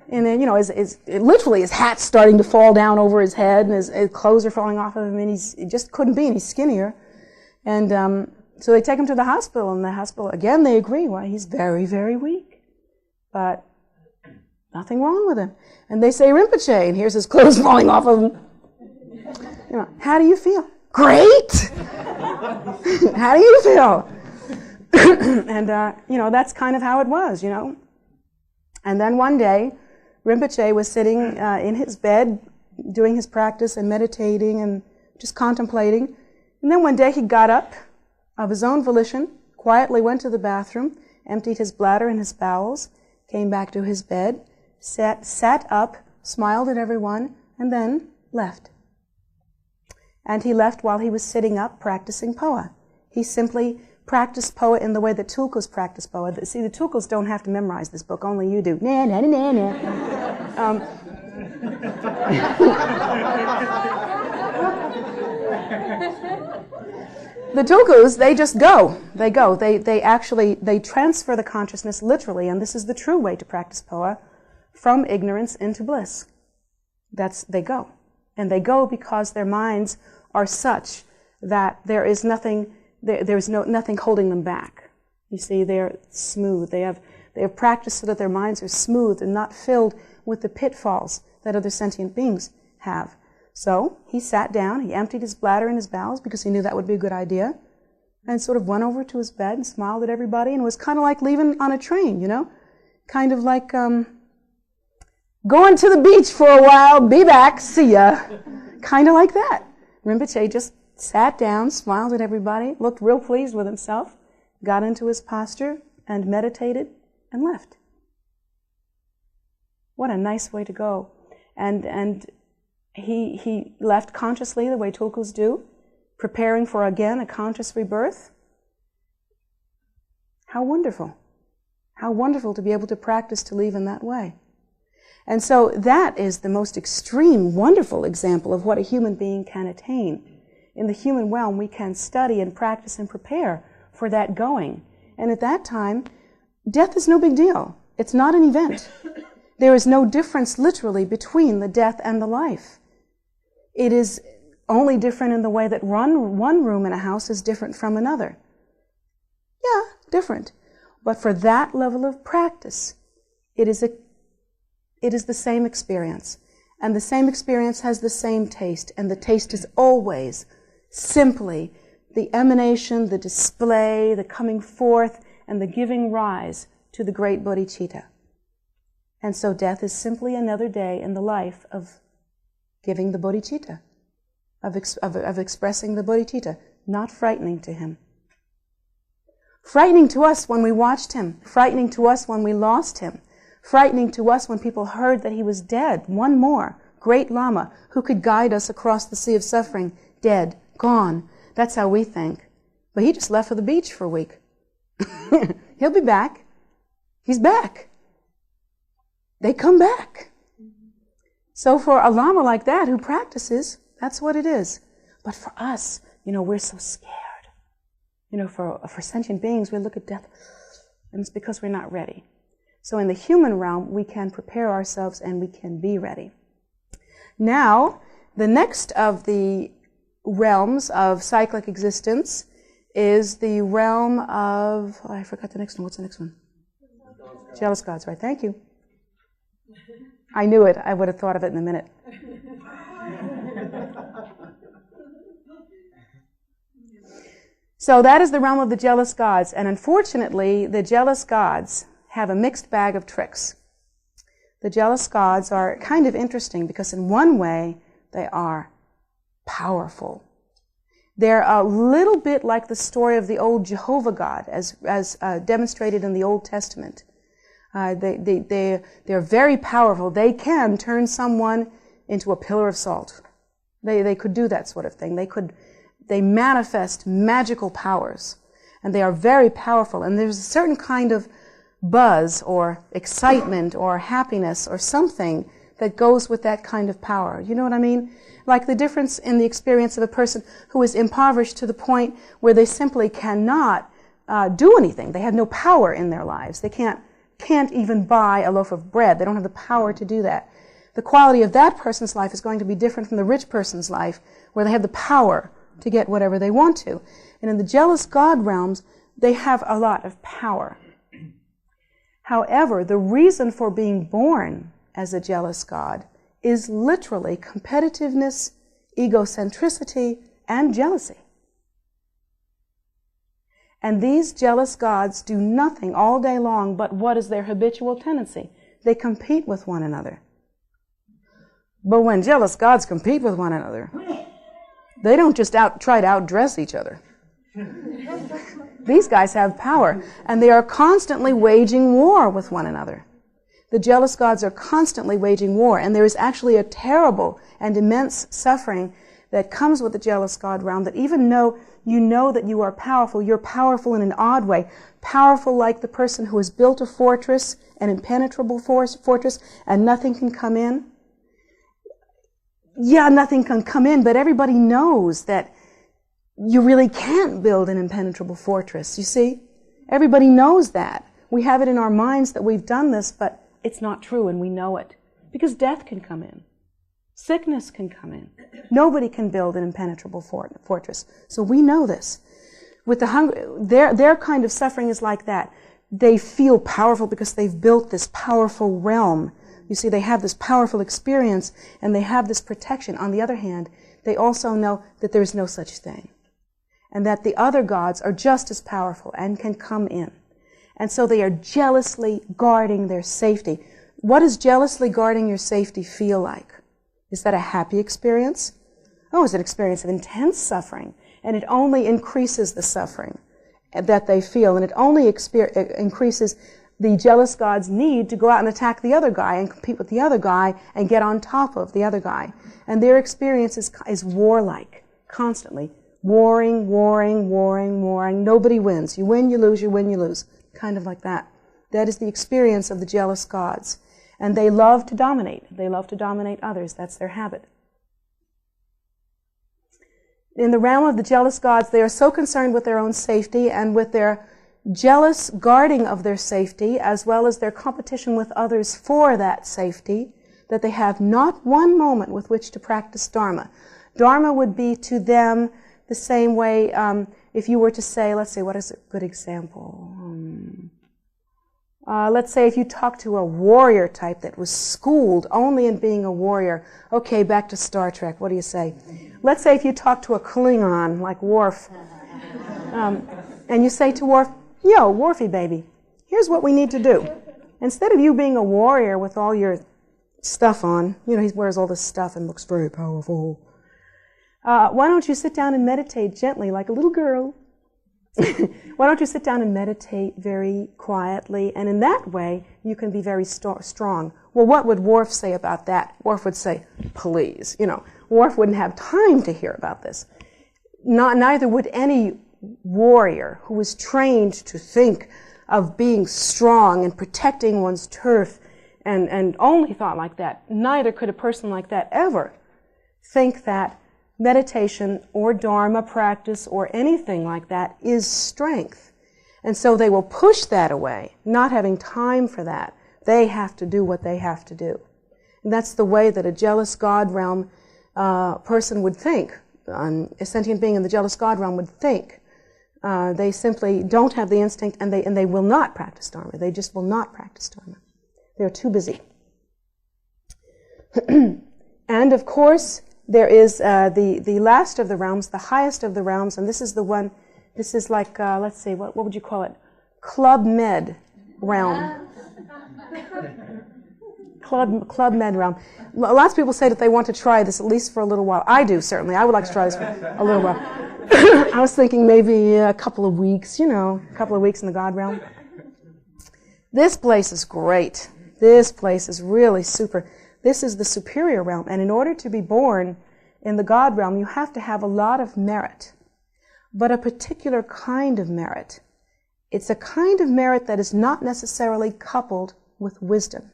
And then, literally his hat's starting to fall down over his head, and his clothes are falling off of him, and he just couldn't be, and he's skinnier. And so they take him to the hospital, and the hospital, again, they agree, well, he's very, very weak. But nothing wrong with him. And they say, Rinpoche, and here's his clothes falling off of him. How do you feel? Great! How do you feel? And, that's kind of how it was, And then one day, Rinpoche was sitting in his bed, doing his practice and meditating, and just contemplating. And then one day he got up of his own volition, quietly went to the bathroom, emptied his bladder and his bowels, came back to his bed, sat up, smiled at everyone, and then left. And he left while he was sitting up practicing Phowa. He simply practiced Phowa in the way that Tulkus practice Phowa. See, the Tulkus don't have to memorize this book, only you do. Na, na, na, na. The Tulkus, they just go. They go. They transfer the consciousness literally, and this is the true way to practice Phowa, from ignorance into bliss. They go. And they go because their minds are such that there is nothing, there's nothing holding them back. You see, they're smooth. They have practiced so that their minds are smooth and not filled with the pitfalls that other sentient beings have. So he sat down, he emptied his bladder and his bowels because he knew that would be a good idea, and sort of went over to his bed and smiled at everybody, and was kind of like leaving on a train, you know? Kind of like going to the beach for a while, be back, see ya. Kind of like that. Rinpoche just sat down, smiled at everybody, looked real pleased with himself, got into his posture, and meditated, and left. What a nice way to go. And he left consciously the way Tulkus do, preparing for, again, a conscious rebirth. How wonderful. How wonderful to be able to practice to leave in that way. And so that is the most extreme, wonderful example of what a human being can attain. In the human realm, we can study and practice and prepare for that going. And at that time, death is no big deal. It's not an event. There is no difference literally between the death and the life. It is only different in the way that one room in a house is different from another. Yeah, different. But for that level of practice, it is the same experience. And the same experience has the same taste. And the taste is always simply the emanation, the display, the coming forth, and the giving rise to the great bodhicitta. And so death is simply another day in the life of giving the bodhicitta, of expressing the bodhicitta, not frightening to him. Frightening to us when we watched him, frightening to us when we lost him, frightening to us when people heard that he was dead. One more great Lama who could guide us across the sea of suffering, dead, gone. That's how we think. But he just left for the beach for a week. He'll be back. He's back. They come back. So for a Lama like that who practices, that's what it is. But for us, we're so scared. For sentient beings, we look at death, and it's because we're not ready. So in the human realm, we can prepare ourselves and we can be ready. Now, the next of the realms of cyclic existence is the realm of, I forgot the next one. What's the next one? Jealous gods, right? Thank you. I knew it. I would have thought of it in a minute. So that is the realm of the jealous gods. And unfortunately, the jealous gods have a mixed bag of tricks. The jealous gods are kind of interesting because in one way, they are powerful. They're a little bit like the story of the old Jehovah God as demonstrated in the Old Testament. They're very powerful. They can turn someone into a pillar of salt. They could do that sort of thing. They manifest magical powers, and they are very powerful. And there's a certain kind of buzz or excitement or happiness or something that goes with that kind of power. You know what I mean? Like the difference in the experience of a person who is impoverished to the point where they simply cannot do anything. They have no power in their lives. They can't even buy a loaf of bread. They don't have the power to do that. The quality of that person's life is going to be different from the rich person's life, where they have the power to get whatever they want to. And in the jealous god realms, they have a lot of power. However, the reason for being born as a jealous god is literally competitiveness, egocentricity, and jealousy. And these jealous gods do nothing all day long but what is their habitual tendency? They compete with one another. But when jealous gods compete with one another, They don't just try to outdress each other. These guys have power, and they are constantly waging war with one another. The jealous gods are constantly waging war, and there is actually a terrible and immense suffering that comes with the jealous god realm, that even though you know that you are powerful, you're powerful in an odd way. Powerful like the person who has built a fortress, an impenetrable fortress, and nothing can come in. Yeah, nothing can come in, but everybody knows that you really can't build an impenetrable fortress, you see? Everybody knows that. We have it in our minds that we've done this, but it's not true, and we know it. Because death can come in. Sickness can come in. Nobody can build an impenetrable fortress. So we know this. With the their kind of suffering is like that. They feel powerful because they've built this powerful realm. You see, they have this powerful experience, and they have this protection. On the other hand, they also know that there is no such thing, and that the other gods are just as powerful and can come in. And so they are jealously guarding their safety. What does jealously guarding your safety feel like? Is that a happy experience? Oh, it's an experience of intense suffering, and it only increases the suffering that they feel, and it only increases the jealous god's need to go out and attack the other guy and compete with the other guy and get on top of the other guy. And their experience is warlike, constantly. Warring. Nobody wins. You win, you lose, you win, you lose. Kind of like that. That is the experience of the jealous gods. And they love to dominate. They love to dominate others. That's their habit. In the realm of the jealous gods, they are so concerned with their own safety and with their jealous guarding of their safety, as well as their competition with others for that safety, that they have not one moment with which to practice Dharma. Dharma would be to them the same way if you were to say, let's say, what is a good example? Let's say if you talk to a warrior type that was schooled only in being a warrior. Okay, back to Star Trek. What do you say? Let's say if you talk to a Klingon like Worf, and you say to Worf, "Yo, Worfy baby, here's what we need to do. Instead of you being a warrior with all your stuff on, you know, he wears all this stuff and looks very powerful. Why don't you sit down and meditate gently like a little girl? Why don't you sit down and meditate very quietly, and in that way you can be very strong." Well, what would Worf say about that? Worf would say, "Please." You know, Worf wouldn't have time to hear about this. Neither would any warrior who was trained to think of being strong and protecting one's turf and only thought like that. Neither could a person like that ever think that meditation or Dharma practice or anything like that is strength. And so they will push that away, not having time for that. They have to do what they have to do. And that's the way that a jealous God realm person would think. A sentient being in the jealous God realm would think. They simply don't have the instinct, and they will not practice Dharma. They just will not practice Dharma. They're too busy. And of course, there is the last of the realms, the highest of the realms, and this is the one, this is like, let's see, what would you call it? Club Med realm. Club Med realm. Lots of people say that they want to try this at least for a little while. I do, certainly. I would like to try this for a little while. I was thinking maybe a couple of weeks, you know, a couple of weeks in the God realm. This place is great. This place is really super. This is the superior realm, and in order to be born in the God realm, you have to have a lot of merit, but a particular kind of merit. It's a kind of merit that is not necessarily coupled with wisdom.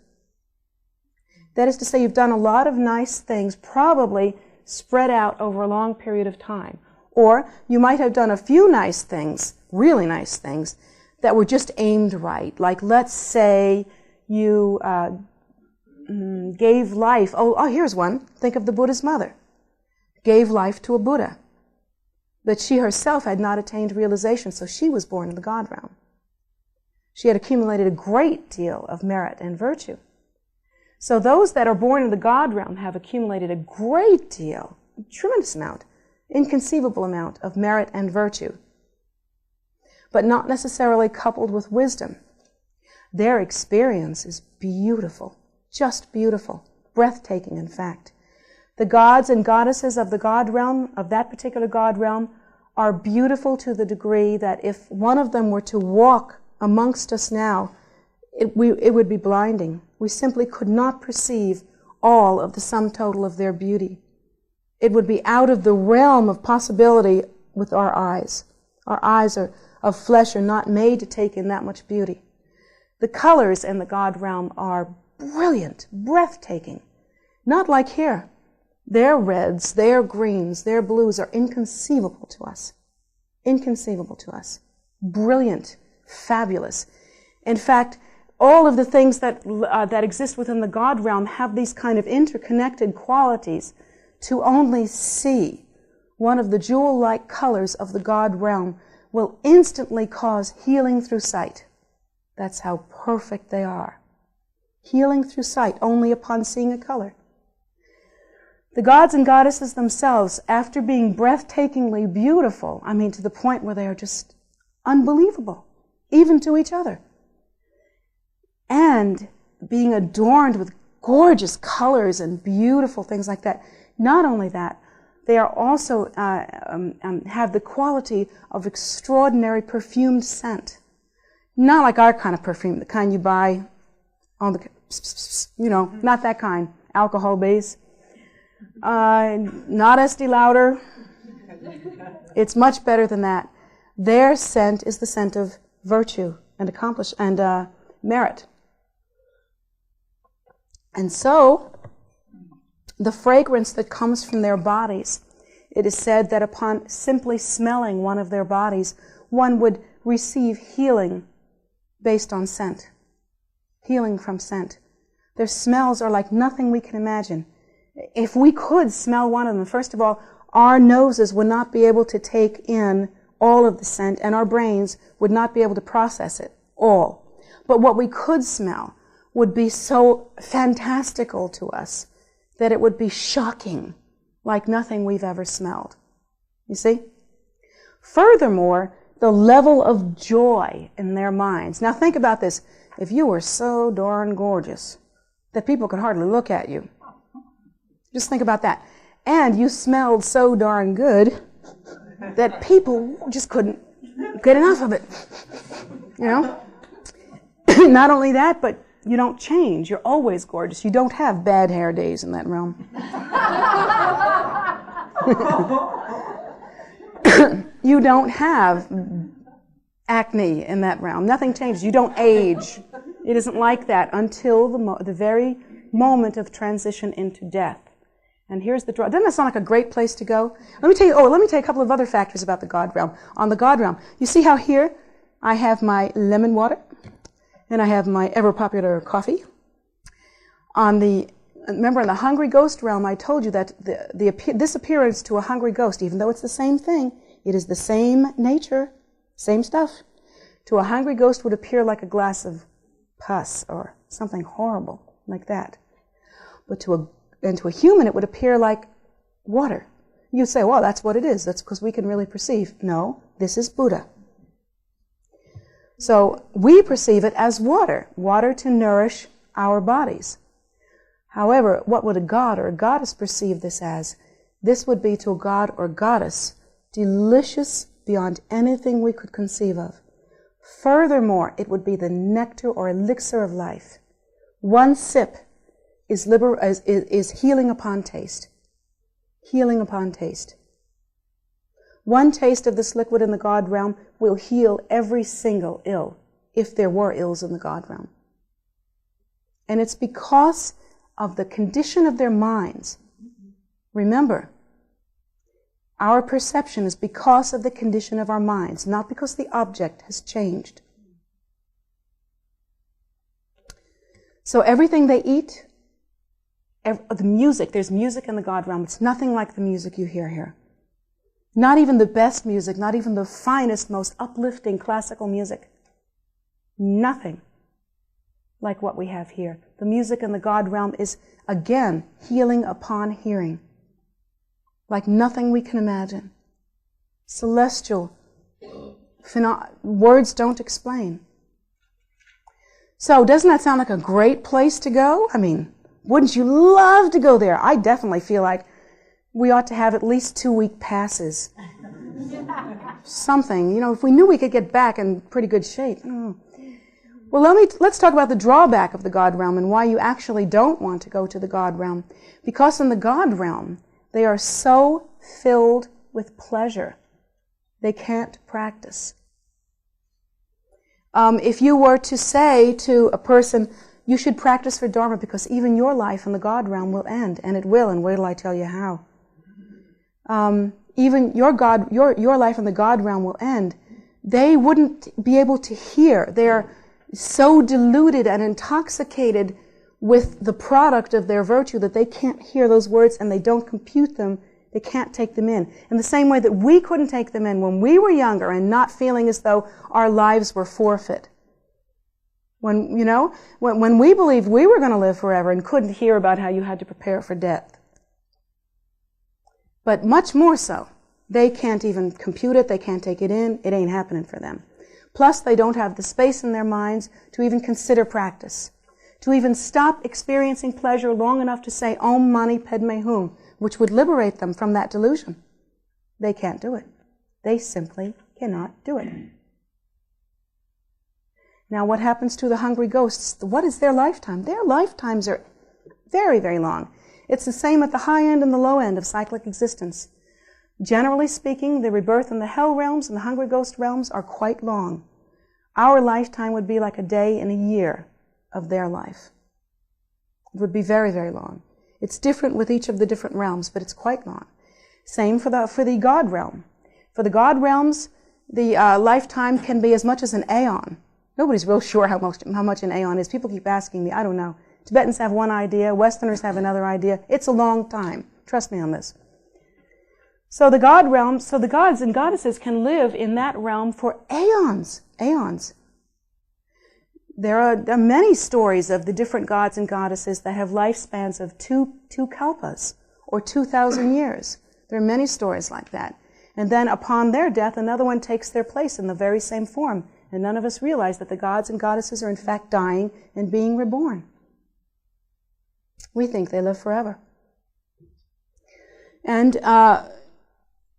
That is to say, you've done a lot of nice things, probably spread out over a long period of time. Or you might have done a few nice things, really nice things, that were just aimed right. Like, let's say you gave life. Oh, here's one. Think of the Buddha's mother. Gave life to a Buddha. But she herself had not attained realization, so she was born in the God realm. She had accumulated a great deal of merit and virtue. So those that are born in the God realm have accumulated a great deal, a tremendous amount, inconceivable amount of merit and virtue, but not necessarily coupled with wisdom. Their experience is beautiful, just beautiful, breathtaking, in fact. The gods and goddesses of the God realm, of that particular God realm, are beautiful to the degree that if one of them were to walk amongst us now, it would be blinding. We simply could not perceive all of the sum total of their beauty. It would be out of the realm of possibility with our eyes. Our eyes of flesh are not made to take in that much beauty. The colors in the God realm are brilliant, breathtaking. Not like here. Their reds, their greens, their blues are inconceivable to us. Inconceivable to us. Brilliant, fabulous. In fact, all of the things that exist within the God realm have these kind of interconnected qualities. To only see one of the jewel-like colors of the God realm will instantly cause healing through sight. That's how perfect they are. Healing through sight only upon seeing a color. The gods and goddesses themselves, after being breathtakingly beautiful, I mean to the point where they are just unbelievable, even to each other, and being adorned with gorgeous colors and beautiful things like that. Not only that, they are also have the quality of extraordinary perfumed scent. Not like our kind of perfume, the kind you buy on the, not that kind, alcohol base. Not Estee Lauder. It's much better than that. Their scent is the scent of virtue and merit. And so, the fragrance that comes from their bodies, it is said that upon simply smelling one of their bodies, one would receive healing based on scent. Healing from scent. Their smells are like nothing we can imagine. If we could smell one of them, first of all, our noses would not be able to take in all of the scent, and our brains would not be able to process it all. But what we could smell would be so fantastical to us that it would be shocking, like nothing we've ever smelled. You see? Furthermore, the level of joy in their minds. Now think about this. If you were so darn gorgeous that people could hardly look at you, just think about that. And you smelled so darn good that people just couldn't get enough of it. You know? Not only that, but you don't change. You're always gorgeous. You don't have bad hair days in that realm. You don't have acne in that realm. Nothing changes. You don't age. It isn't like that until the very moment of transition into death. And here's the draw. Doesn't that sound like a great place to go? Let me tell you a couple of other factors about the God realm. On the God realm, you see how here I have my lemon water and I have my ever popular coffee. Remember in the hungry ghost realm, I told you that this appearance to a hungry ghost, even though it's the same thing, it is the same nature, same stuff. To a hungry ghost would appear like a glass of pus or something horrible like that. But to a human, it would appear like water. You say, well, that's what it is. That's because we can really perceive. No, this is Buddha. So we perceive it as water to nourish our bodies. However, what would a god or a goddess perceive this as? This would be to a god or goddess delicious beyond anything we could conceive of. Furthermore, it would be the nectar or elixir of life. One sip is healing upon taste. Healing upon taste. One taste of this liquid in the God realm will heal every single ill, if there were ills in the God realm. And it's because of the condition of their minds. Remember, our perception is because of the condition of our minds, not because the object has changed. So everything they eat, the music, there's music in the God realm. It's nothing like the music you hear here. Not even the best music, not even the finest, most uplifting classical music. Nothing like what we have here. The music in the God realm is, again, healing upon hearing. Like nothing we can imagine. Celestial. Words don't explain. So, doesn't that sound like a great place to go? I mean, Wouldn't you love to go there? I definitely feel like we ought to have at least 2-week passes. Something, if we knew we could get back in pretty good shape. Well, let's talk about the drawback of the God realm and why you actually don't want to go to the God realm. Because in the God realm, they are so filled with pleasure, they can't practice. If you were to say to a person, you should practice for Dharma because even your life in the God realm will end, and it will, and wait till I tell you how. Even your life in the God realm will end. They wouldn't be able to hear. They're so deluded and intoxicated with the product of their virtue that they can't hear those words and they don't compute them. They can't take them in the same way that we couldn't take them in when we were younger and not feeling as though our lives were forfeit. When we believed we were going to live forever and couldn't hear about how you had to prepare for death. But much more so, they can't even compute it, they can't take it in, it ain't happening for them. Plus, they don't have the space in their minds to even consider practice, to even stop experiencing pleasure long enough to say Om Mani Padme Hum, which would liberate them from that delusion. They can't do it. They simply cannot do it. Now, what happens to the hungry ghosts? What is their lifetime? Their lifetimes are very, very long. It's the same at the high end and the low end of cyclic existence. Generally speaking, the rebirth in the hell realms and the hungry ghost realms are quite long. Our lifetime would be like a day in a year of their life. It would be very, very long. It's different with each of the different realms, but it's quite long. Same for the God realm. For the God realms, the lifetime can be as much as an aeon. Nobody's real sure how much an aeon is. People keep asking me, I don't know. Tibetans have one idea, Westerners have another idea. It's a long time. Trust me on this. So the God realm, so the gods and goddesses can live in that realm for aeons. There are many stories of the different gods and goddesses that have lifespans of two kalpas, or 2,000 years. There are many stories like that. And then upon their death, another one takes their place in the very same form. And none of us realize that the gods and goddesses are in fact dying and being reborn. We think they live forever. And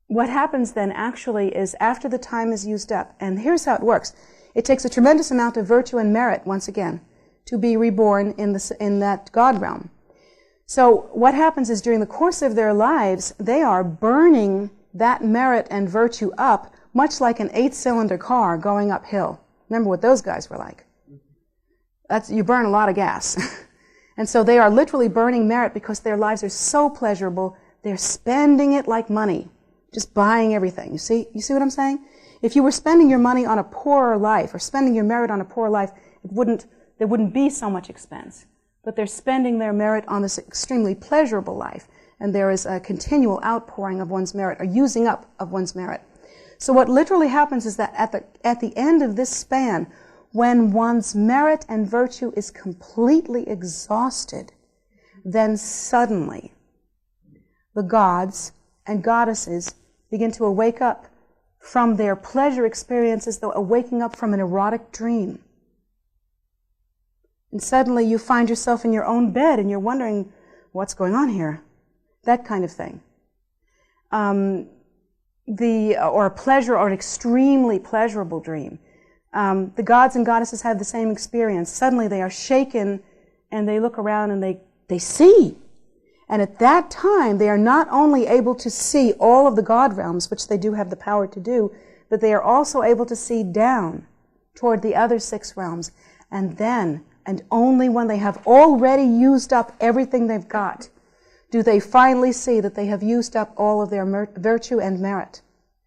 what happens then actually is after the time is used up, and here's how it works. It takes a tremendous amount of virtue and merit, once again, to be reborn in that God realm. So what happens is during the course of their lives, they are burning that merit and virtue up, much like an 8-cylinder car going uphill. Remember what those guys were like. You burn a lot of gas. And so they are literally burning merit because their lives are so pleasurable, they're spending it like money, just buying everything. You see what I'm saying? If you were spending your money on a poorer life, or spending your merit on a poorer life, there wouldn't be so much expense. But they're spending their merit on this extremely pleasurable life, and there is a continual outpouring of one's merit, or using up of one's merit. So what literally happens is that at the end of this span, when one's merit and virtue is completely exhausted, then suddenly the gods and goddesses begin to wake up from their pleasure experiences, though waking up from an erotic dream. And suddenly you find yourself in your own bed and you're wondering, what's going on here? That kind of thing. Or a pleasure or an extremely pleasurable dream. The gods and goddesses have the same experience. Suddenly they are shaken and they look around and they see. And at that time, they are not only able to see all of the God realms, which they do have the power to do, but they are also able to see down toward the other 6 realms. And then, and only when they have already used up everything they've got, do they finally see that they have used up all of their virtue and merit,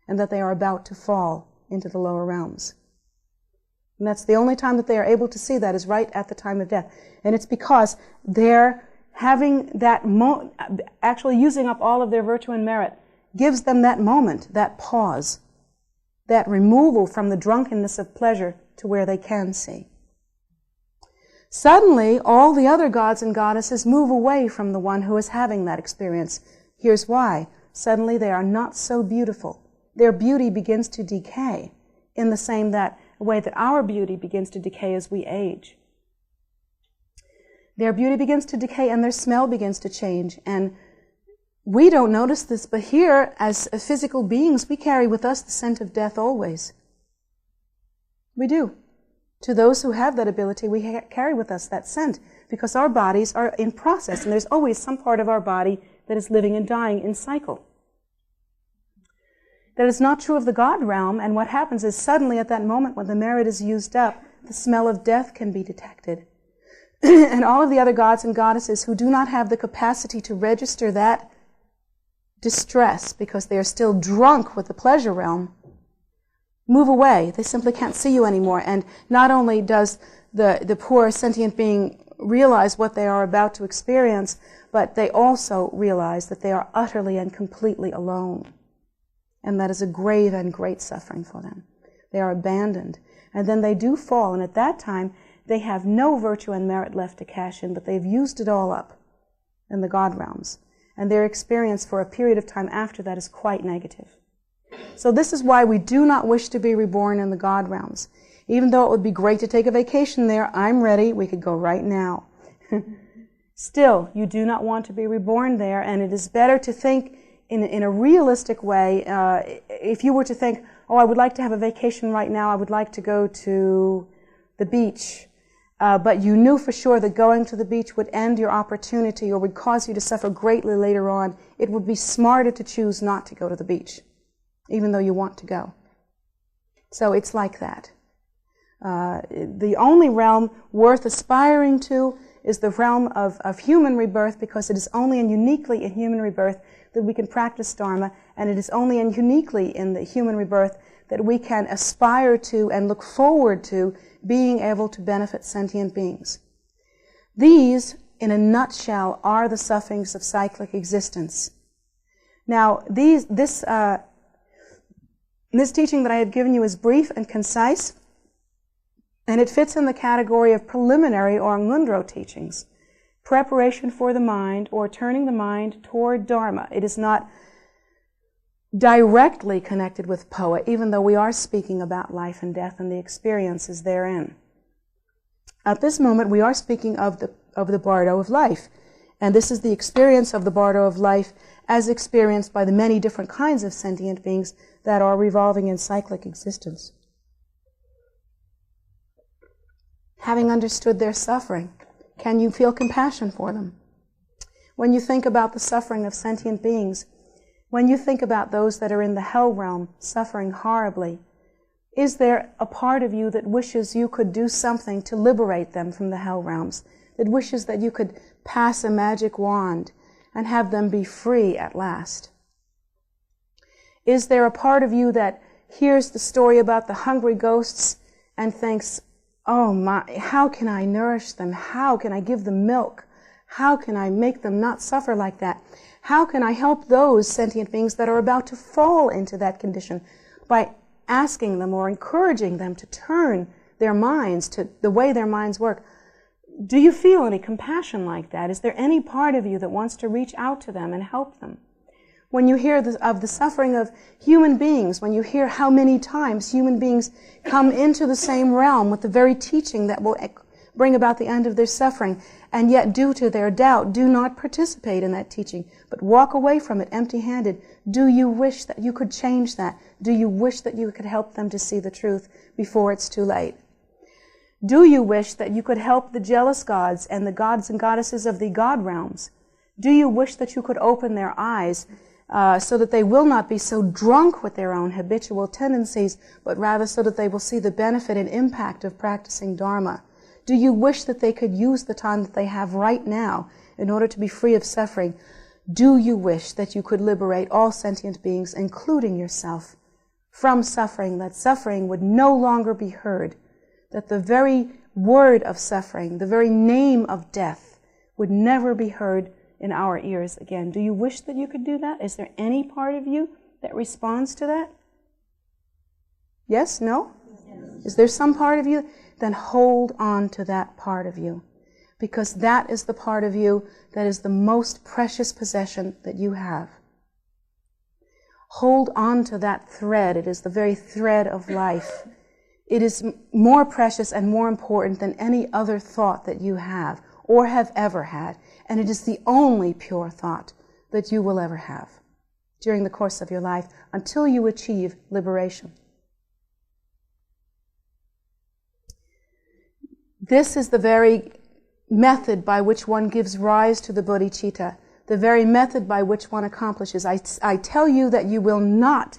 and that they are about to fall into the lower realms. And that's the only time that they are able to see that, is right at the time of death. And it's because they're having that actually using up all of their virtue and merit gives them that moment, that pause, that removal from the drunkenness of pleasure to where they can see. Suddenly, all the other gods and goddesses move away from the one who is having that experience. Here's why. Suddenly they are not so beautiful. Their beauty begins to decay in the same way that our beauty begins to decay as we age. Their beauty begins to decay and their smell begins to change. And we don't notice this, but here, as physical beings, we carry with us the scent of death always. We do. To those who have that ability, we carry with us that scent, because our bodies are in process, and there's always some part of our body that is living and dying in cycle. That is not true of the God realm, and what happens is suddenly at that moment when the merit is used up, the smell of death can be detected. And all of the other gods and goddesses who do not have the capacity to register that distress because they are still drunk with the pleasure realm, move away. They simply can't see you anymore. And not only does the poor sentient being realize what they are about to experience, but they also realize that they are utterly and completely alone. And that is a grave and great suffering for them. They are abandoned. And then they do fall, and at that time, they have no virtue and merit left to cash in, but they've used it all up in the God realms. And their experience for a period of time after that is quite negative. So this is why we do not wish to be reborn in the God realms. Even though it would be great to take a vacation there, I'm ready, we could go right now. Still, you do not want to be reborn there, and it is better to think in a realistic way. If you were to think, oh, I would like to have a vacation right now, I would like to go to the beach, but you knew for sure that going to the beach would end your opportunity or would cause you to suffer greatly later on, it would be smarter to choose not to go to the beach, even though you want to go. So it's like that. The only realm worth aspiring to is the realm of human rebirth, because it is only and uniquely in human rebirth that we can practice Dharma, and it is only and uniquely in the human rebirth that we can aspire to and look forward to being able to benefit sentient beings. These, in a nutshell, are the sufferings of cyclic existence. Now, this teaching that I have given you is brief and concise, and it fits in the category of preliminary or ngundro teachings, preparation for the mind or turning the mind toward Dharma. It is not directly connected with Phowa, even though we are speaking about life and death and the experiences therein. At this moment, we are speaking of the bardo of life, and this is the experience of the bardo of life as experienced by the many different kinds of sentient beings that are revolving in cyclic existence. Having understood their suffering, can you feel compassion for them? When you think about the suffering of sentient beings, when you think about those that are in the hell realm suffering horribly, is there a part of you that wishes you could do something to liberate them from the hell realms, that wishes that you could pass a magic wand and have them be free at last? Is there a part of you that hears the story about the hungry ghosts and thinks, oh my, how can I nourish them? How can I give them milk? How can I make them not suffer like that? How can I help those sentient beings that are about to fall into that condition by asking them or encouraging them to turn their minds to the way their minds work? Do you feel any compassion like that? Is there any part of you that wants to reach out to them and help them? When you hear of the suffering of human beings, when you hear how many times human beings come into the same realm with the very teaching that will bring about the end of their suffering, and yet due to their doubt do not participate in that teaching, but walk away from it empty-handed, do you wish that you could change that? Do you wish that you could help them to see the truth before it's too late? Do you wish that you could help the jealous gods and the gods and goddesses of the God realms? Do you wish that you could open their eyes so that they will not be so drunk with their own habitual tendencies, but rather so that they will see the benefit and impact of practicing Dharma? Do you wish that they could use the time that they have right now in order to be free of suffering? Do you wish that you could liberate all sentient beings, including yourself, from suffering, that suffering would no longer be heard, that the very word of suffering, the very name of death, would never be heard in our ears again? Do you wish that you could do that? Is there any part of you that responds to that? Yes? No? Yes. Is there some part of you? Then hold on to that part of you, because that is the part of you that is the most precious possession that you have. Hold on to that thread. It is the very thread of life. It is more precious and more important than any other thought that you have, or have ever had, and it is the only pure thought that you will ever have during the course of your life until you achieve liberation. This is the very method by which one gives rise to the bodhicitta, the very method by which one accomplishes. I tell you that you will not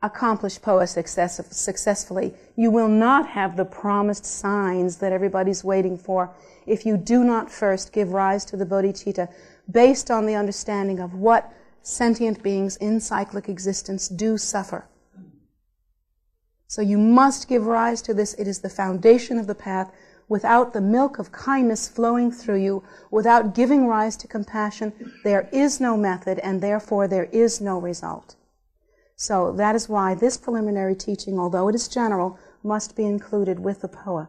accomplish Phowa successfully. You will not have the promised signs that everybody's waiting for if you do not first give rise to the bodhicitta based on the understanding of what sentient beings in cyclic existence do suffer. So you must give rise to this. It is the foundation of the path. Without the milk of kindness flowing through you, without giving rise to compassion, there is no method, and therefore there is no result. So that is why this preliminary teaching, although it is general, must be included with the Phowa.